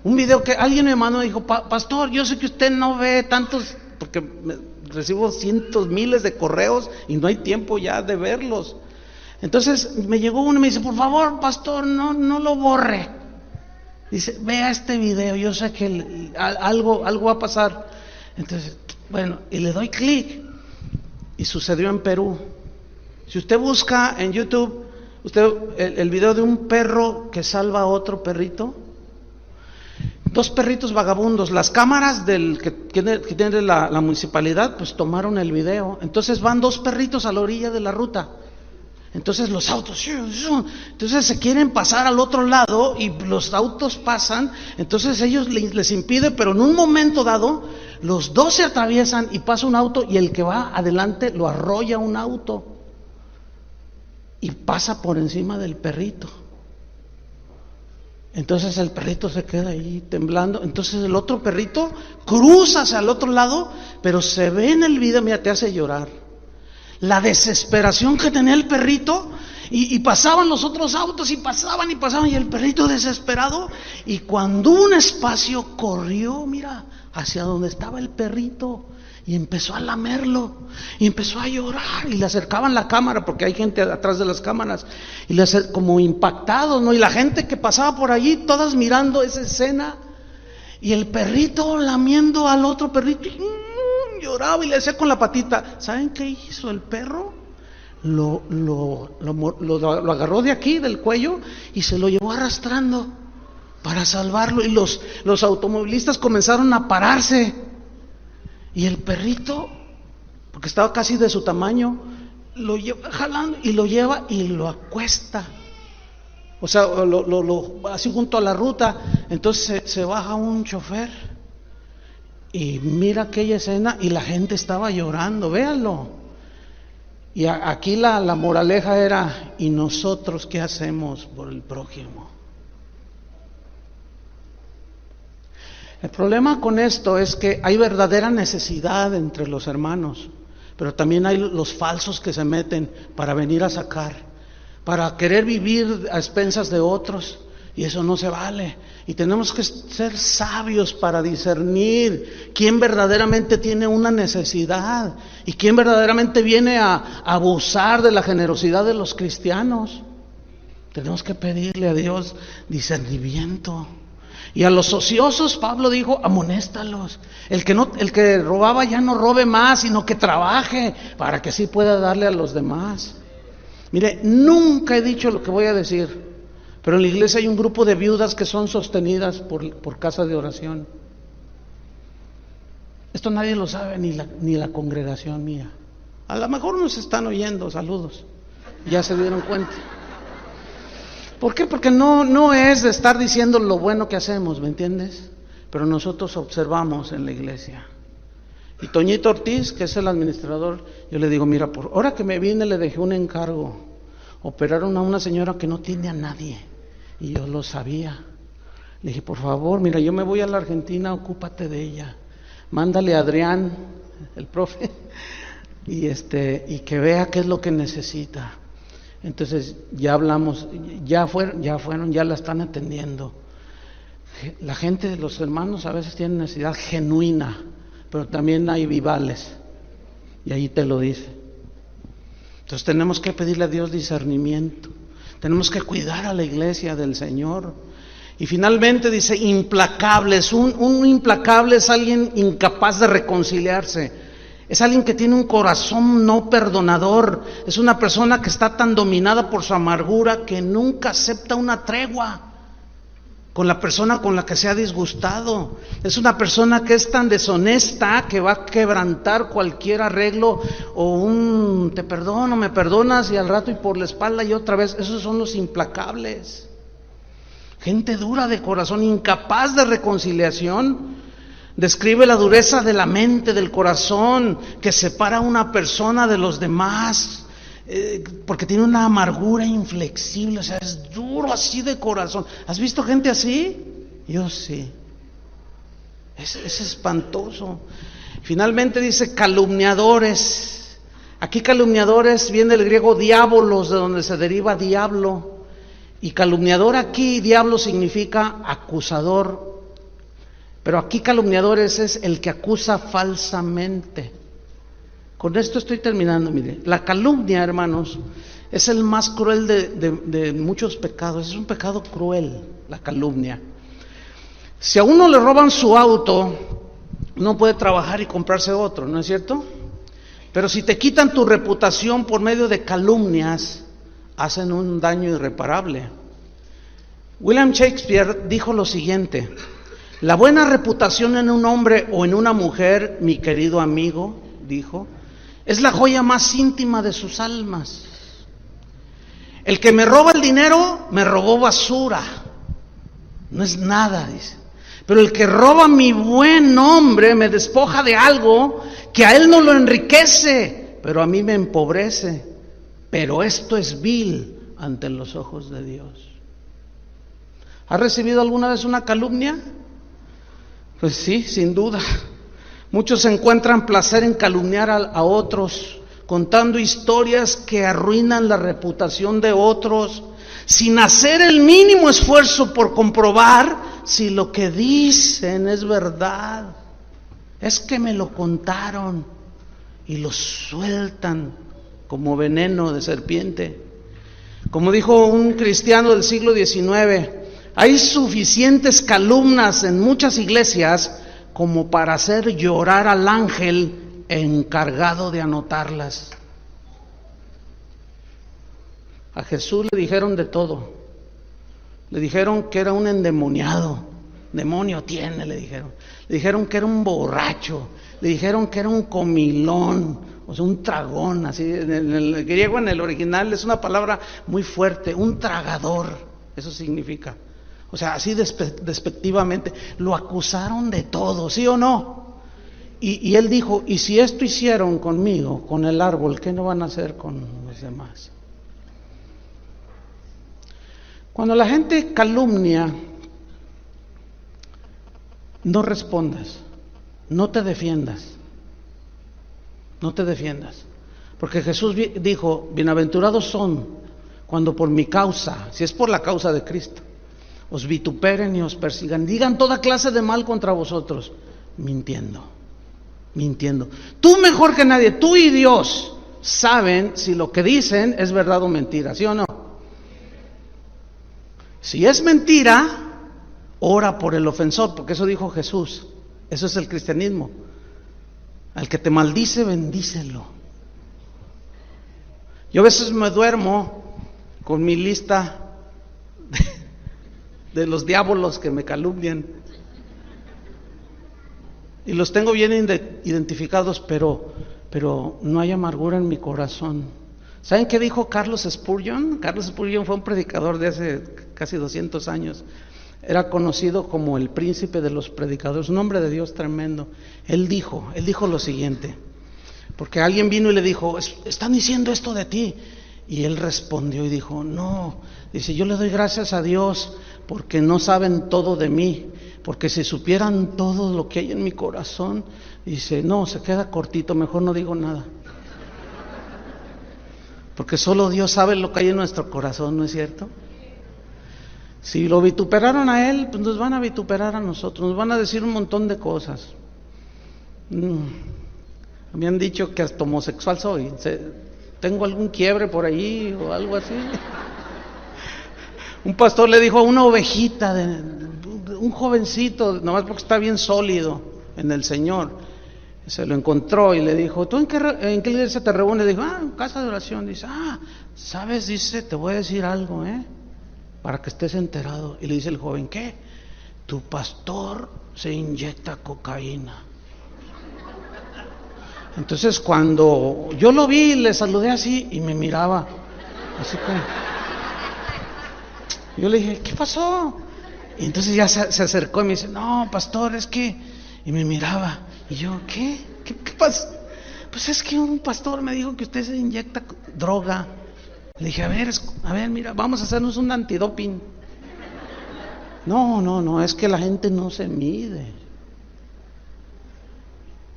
Un video que alguien me mandó y dijo: pastor, yo sé que usted no ve tantos, porque recibo cientos, miles de correos y no hay tiempo ya de verlos. Entonces me llegó uno y me dice: por favor, pastor, no lo borre. Dice: vea este video, yo sé que algo va a pasar. Entonces, bueno, y le doy clic, y sucedió en Perú. Si usted busca en YouTube, el video de un perro que salva a otro perrito, dos perritos vagabundos, las cámaras que tiene la municipalidad, pues tomaron el video. Entonces van dos perritos a la orilla de la ruta. Entonces los autos, entonces se quieren pasar al otro lado y los autos pasan. Entonces ellos les impide, pero en un momento dado los dos se atraviesan y pasa un auto, y el que va adelante lo arrolla un auto y pasa por encima del perrito. Entonces el perrito se queda ahí temblando. Entonces el otro perrito cruza hacia el otro lado, pero se ve en el video, mira, te hace llorar la desesperación que tenía el perrito. Y pasaban los otros autos, y pasaban, y el perrito desesperado. Y cuando hubo un espacio, corrió, mira, hacia donde estaba el perrito, y empezó a lamerlo, y empezó a llorar, y le acercaban la cámara, porque hay gente atrás de las cámaras, y como impactados, ¿no? Y la gente que pasaba por allí, todas mirando esa escena, y el perrito lamiendo al otro perrito, y lloraba y le hacía con la patita. ¿Saben qué hizo el perro? Lo agarró de aquí, del cuello, y se lo llevó arrastrando para salvarlo. Y los automovilistas comenzaron a pararse, y el perrito, porque estaba casi de su tamaño, lo lleva jalando, y lo lleva y lo acuesta, o sea, así junto a la ruta. Entonces se baja un chofer y mira aquella escena, y la gente estaba llorando, véanlo. Y aquí la moraleja era: ¿y nosotros qué hacemos por el prójimo? El problema con esto es que hay verdadera necesidad entre los hermanos, pero también hay los falsos que se meten para venir a sacar, para querer vivir a expensas de otros, y eso no se vale. Y tenemos que ser sabios para discernir quién verdaderamente tiene una necesidad y quién verdaderamente viene a abusar de la generosidad de los cristianos. Tenemos que pedirle a Dios discernimiento. Y a los ociosos, Pablo dijo: amonéstalos. El que robaba ya no robe más, sino que trabaje para que así pueda darle a los demás. Mire, nunca he dicho lo que voy a decir, pero en la iglesia hay un grupo de viudas que son sostenidas por casa de oración. Esto nadie lo sabe, ni la congregación mía. A lo mejor nos están oyendo, saludos, ya se dieron cuenta. ¿Por qué? Porque no es de estar diciendo lo bueno que hacemos, ¿me entiendes? Pero nosotros observamos en la iglesia. Y Toñito Ortiz, que es el administrador, yo le digo: mira, por hora que me vine le dejé un encargo. Operaron a una señora que no tiene a nadie, y yo lo sabía. Le dije: por favor, mira, yo me voy a la Argentina, ocúpate de ella. Mándale a Adrián, el profe, y que vea qué es lo que necesita. Entonces ya hablamos, ya fueron, ya la están atendiendo. La gente, los hermanos a veces tienen necesidad genuina, pero también hay vivales, y ahí te lo dice. Entonces tenemos que pedirle a Dios discernimiento. Tenemos que cuidar a la iglesia del Señor. Y finalmente dice implacables. Un implacable es alguien incapaz de reconciliarse. Es alguien que tiene un corazón no perdonador. Es una persona que está tan dominada por su amargura que nunca acepta una tregua con la persona con la que se ha disgustado. Es una persona que es tan deshonesta que va a quebrantar cualquier arreglo o un te perdono, me perdonas y al rato y por la espalda y otra vez. Esos son los implacables. Gente dura de corazón, incapaz de reconciliación. Describe la dureza de la mente, del corazón, que separa a una persona de los demás, porque tiene una amargura inflexible, o sea, es duro así de corazón. ¿Has visto gente así? Yo sí. Es espantoso. Finalmente dice calumniadores. Aquí calumniadores viene del griego diabolos, de donde se deriva diablo. Y calumniador aquí, diablo significa acusador. Pero aquí calumniadores es el que acusa falsamente. Con esto estoy terminando, mire. La calumnia, hermanos, es el más cruel de muchos pecados. Es un pecado cruel, la calumnia. Si a uno le roban su auto, uno puede trabajar y comprarse otro, ¿no es cierto? Pero si te quitan tu reputación por medio de calumnias, hacen un daño irreparable. William Shakespeare dijo lo siguiente: la buena reputación en un hombre o en una mujer, mi querido amigo, dijo, es la joya más íntima de sus almas. El que me roba el dinero, me robó basura. No es nada, dice. Pero el que roba mi buen nombre, me despoja de algo que a él no lo enriquece, pero a mí me empobrece. Pero esto es vil ante los ojos de Dios. ¿Has recibido alguna vez una calumnia? Pues sí, sin duda. Muchos encuentran placer en calumniar a otros, contando historias que arruinan la reputación de otros, sin hacer el mínimo esfuerzo por comprobar si lo que dicen es verdad. Es que me lo contaron y lo sueltan como veneno de serpiente. Como dijo un cristiano del siglo XIX, hay suficientes calumnias en muchas iglesias como para hacer llorar al ángel encargado de anotarlas. A Jesús le dijeron de todo. Le dijeron que era un endemoniado. Demonio tiene, le dijeron. Le dijeron que era un borracho. Le dijeron que era un comilón, o sea, un tragón. Así, en el griego, en el original, es una palabra muy fuerte. Un tragador, eso significa. O sea, así despectivamente. Lo acusaron de todo, ¿sí o no? Y él dijo, y si esto hicieron conmigo, con el árbol, ¿qué no van a hacer con los demás? Cuando la gente calumnia, no respondas, no te defiendas, no te defiendas. Porque Jesús dijo, bienaventurados son cuando por mi causa, si es por la causa de Cristo, os vituperen y os persigan, digan toda clase de mal contra vosotros, mintiendo. Tú mejor que nadie, tú y Dios saben si lo que dicen es verdad o mentira, ¿sí o no? Si es mentira, ora por el ofensor, porque eso dijo Jesús. Eso es el cristianismo. Al que te maldice, bendícelo. Yo a veces me duermo con mi lista de los diabolos que me calumnian. Y los tengo bien identificados, pero no hay amargura en mi corazón. ¿Saben qué dijo Carlos Spurgeon? Carlos Spurgeon fue un predicador de hace casi 200 años. Era conocido como el príncipe de los predicadores, un hombre de Dios tremendo. Él dijo lo siguiente, porque alguien vino y le dijo, están diciendo esto de ti. Y él respondió y dijo, no, dice, yo le doy gracias a Dios porque no saben todo de mí, porque si supieran todo lo que hay en mi corazón, dice, no, se queda cortito, mejor no digo nada. Porque solo Dios sabe lo que hay en nuestro corazón, ¿no es cierto? Si lo vituperaron a él, pues nos van a vituperar a nosotros, nos van a decir un montón de cosas. Me han dicho que hasta homosexual soy, tengo algún quiebre por ahí o algo así. Un pastor le dijo a una ovejita, un jovencito, nomás porque está bien sólido en el Señor, se lo encontró y le dijo, ¿tú en qué iglesia te reúnes? Dijo, casa de oración. Dice, ¿sabes? Dice, te voy a decir algo, para que estés enterado. Y le dice el joven, ¿qué? Tu pastor se inyecta cocaína. Entonces cuando yo lo vi, le saludé así y me miraba, así como... Yo le dije, ¿qué pasó? Y entonces ya se acercó y me dice, no, pastor, es que... Y me miraba. Y yo, ¿Qué pasó? Pues es que un pastor me dijo que usted se inyecta droga. Le dije, a ver, mira, vamos a hacernos un antidoping. No, es que la gente no se mide.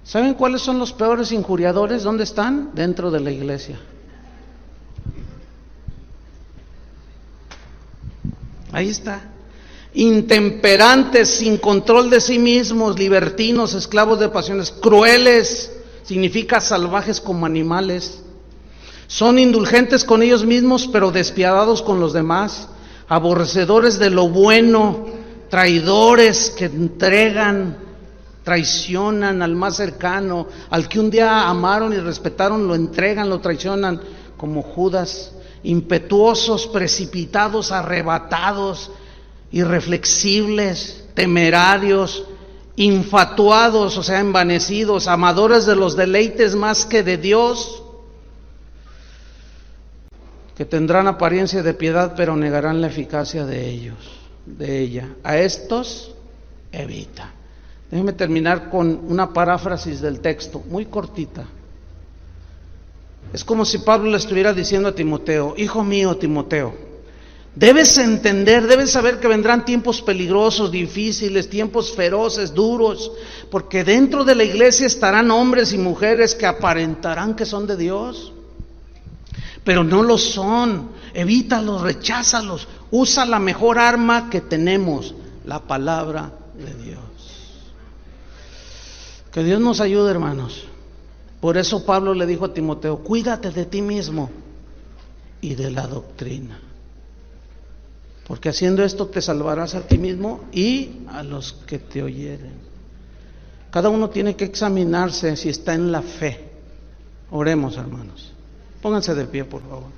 ¿Saben cuáles son los peores injuriadores? ¿Dónde están? Dentro de la iglesia. Ahí está. Intemperantes, sin control de sí mismos, libertinos, esclavos de pasiones, crueles, significa salvajes como animales. Son indulgentes con ellos mismos, pero despiadados con los demás, aborrecedores de lo bueno, traidores que traicionan al más cercano, al que un día amaron y respetaron, lo entregan, lo traicionan, como Judas. Impetuosos, precipitados, arrebatados, irreflexibles, temerarios, infatuados, o sea, envanecidos, amadores de los deleites más que de Dios, que tendrán apariencia de piedad, pero negarán la eficacia de ella. A estos evita. Déjeme terminar con una paráfrasis del texto, muy cortita. Es como si Pablo le estuviera diciendo a Timoteo, hijo mío Timoteo, debes entender, debes saber que vendrán tiempos peligrosos, difíciles, tiempos feroces, duros, porque dentro de la iglesia estarán hombres y mujeres que aparentarán que son de Dios, pero no lo son. Evítalos, recházalos, usa la mejor arma que tenemos, la palabra de Dios. Que Dios nos ayude, hermanos. Por eso Pablo le dijo a Timoteo, cuídate de ti mismo y de la doctrina, porque haciendo esto te salvarás a ti mismo y a los que te oyeren. Cada uno tiene que examinarse si está en la fe. Oremos, hermanos. Pónganse de pie, por favor.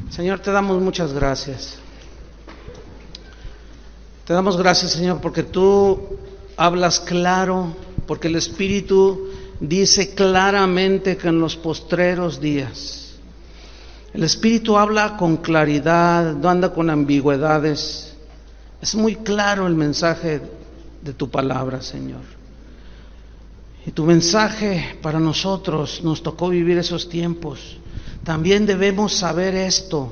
Señor, te damos muchas gracias. Te damos gracias, Señor, porque tú hablas claro, porque el Espíritu dice claramente que en los postreros días, el Espíritu habla con claridad, no anda con ambigüedades. Es muy claro el mensaje de tu palabra, Señor. Y tu mensaje para nosotros nos tocó vivir esos tiempos. También debemos saber esto,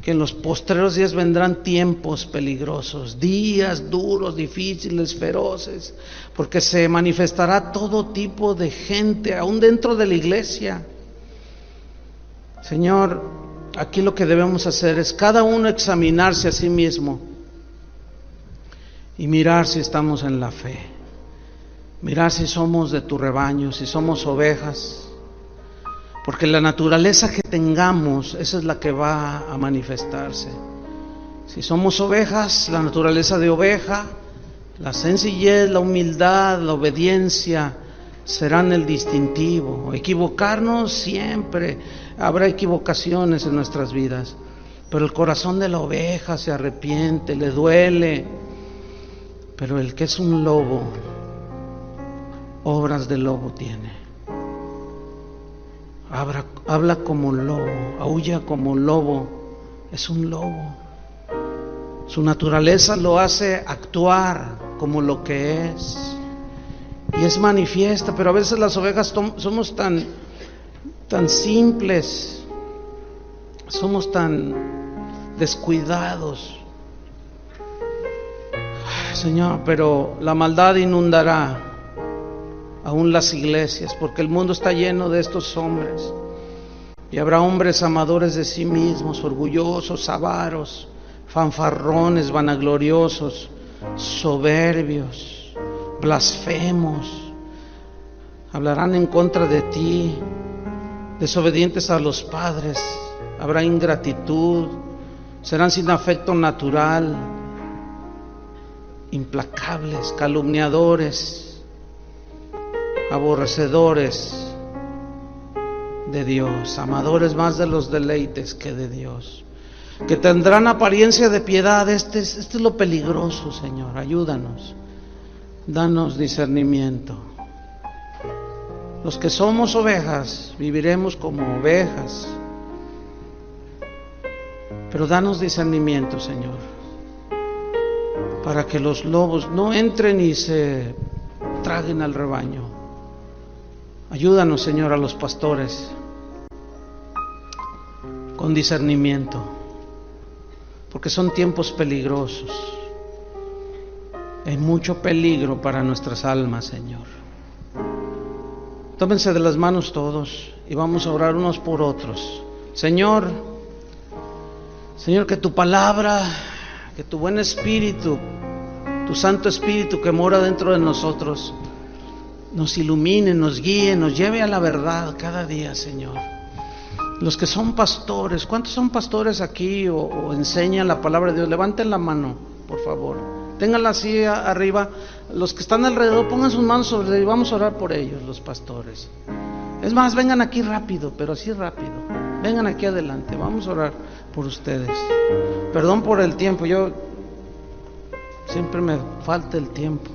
que en los postreros días vendrán tiempos peligrosos, días duros, difíciles, feroces, porque se manifestará todo tipo de gente, aún dentro de la iglesia. Señor, aquí lo que debemos hacer es cada uno examinarse a sí mismo y mirar si estamos en la fe, mirar si somos de tu rebaño, si somos ovejas. Porque la naturaleza que tengamos, esa es la que va a manifestarse. Si somos ovejas, la naturaleza de oveja, la sencillez, la humildad, la obediencia serán el distintivo. Equivocarnos siempre, habrá equivocaciones en nuestras vidas, pero el corazón de la oveja se arrepiente, le duele. Pero el que es un lobo, obras de lobo tiene. Habla como lobo, aúlla como lobo, es un lobo. Su naturaleza lo hace actuar como lo que es, y es manifiesta. Pero a veces las ovejas somos tan simples, somos tan descuidados, Señor. Pero la maldad inundará aún las iglesias, porque el mundo está lleno de estos hombres, y habrá hombres amadores de sí mismos, orgullosos, avaros, fanfarrones, vanagloriosos, soberbios, blasfemos, hablarán en contra de ti, desobedientes a los padres, habrá ingratitud, serán sin afecto natural, implacables, calumniadores, aborrecedores de Dios, amadores más de los deleites que de Dios, que tendrán apariencia de piedad. Este es lo peligroso, Señor. Ayúdanos, danos discernimiento. Los que somos ovejas viviremos como ovejas, pero danos discernimiento, Señor, para que los lobos no entren y se traguen al rebaño. Ayúdanos, Señor, a los pastores con discernimiento, porque son tiempos peligrosos. Hay mucho peligro para nuestras almas, Señor. Tómense de las manos todos y vamos a orar unos por otros. Señor, que tu palabra, que tu buen espíritu, tu Santo Espíritu que mora dentro de nosotros, nos ilumine, nos guíe, nos lleve a la verdad cada día, Señor. Los que son pastores, ¿cuántos son pastores aquí o enseñan la palabra de Dios? Levanten la mano, por favor. Ténganla así arriba. Los que están alrededor, pongan sus manos sobre, y vamos a orar por ellos, los pastores. Es más, vengan aquí rápido, pero así rápido. Vengan aquí adelante, vamos a orar por ustedes. Perdón por el tiempo, yo siempre me falta el tiempo.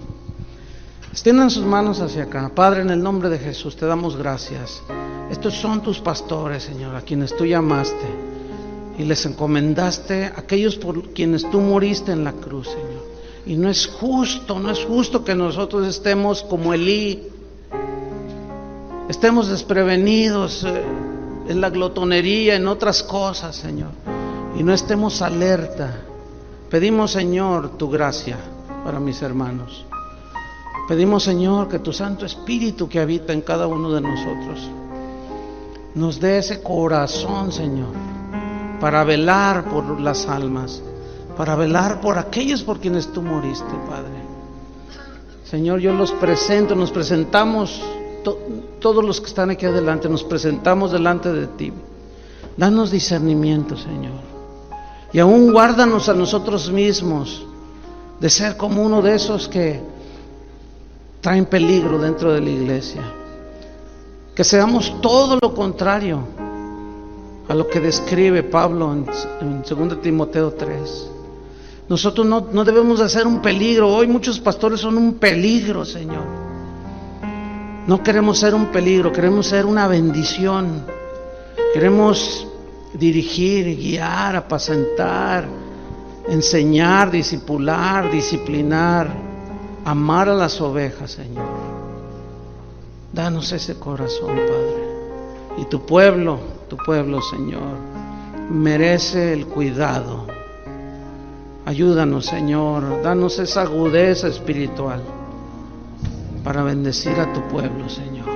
Extiendan sus manos hacia acá. Padre, en el nombre de Jesús te damos gracias. Estos son tus pastores, Señor, a quienes tú llamaste y les encomendaste, aquellos por quienes tú moriste en la cruz, Señor. Y no es justo que nosotros estemos como Elí, estemos desprevenidos en la glotonería, en otras cosas, Señor, y no estemos alerta. Pedimos, Señor, tu gracia para mis hermanos. Pedimos, Señor, que tu Santo Espíritu que habita en cada uno de nosotros nos dé ese corazón, Señor, para velar por las almas, para velar por aquellos por quienes tú moriste, Padre. Señor, yo los presento, nos presentamos, todos los que están aquí adelante, nos presentamos delante de ti. Danos discernimiento, Señor, y aún guárdanos a nosotros mismos de ser como uno de esos que traen peligro dentro de la iglesia. Que seamos todo lo contrario a lo que describe Pablo en 2 Timoteo 3. Nosotros no debemos de ser un peligro. Hoy muchos pastores son un peligro, Señor. No queremos ser un peligro, queremos ser una bendición. Queremos dirigir, guiar, apacentar, enseñar, discipular, disciplinar, amar a las ovejas, Señor. Danos ese corazón, Padre. Y tu pueblo, Señor, merece el cuidado. Ayúdanos, Señor, danos esa agudeza espiritual para bendecir a tu pueblo, Señor.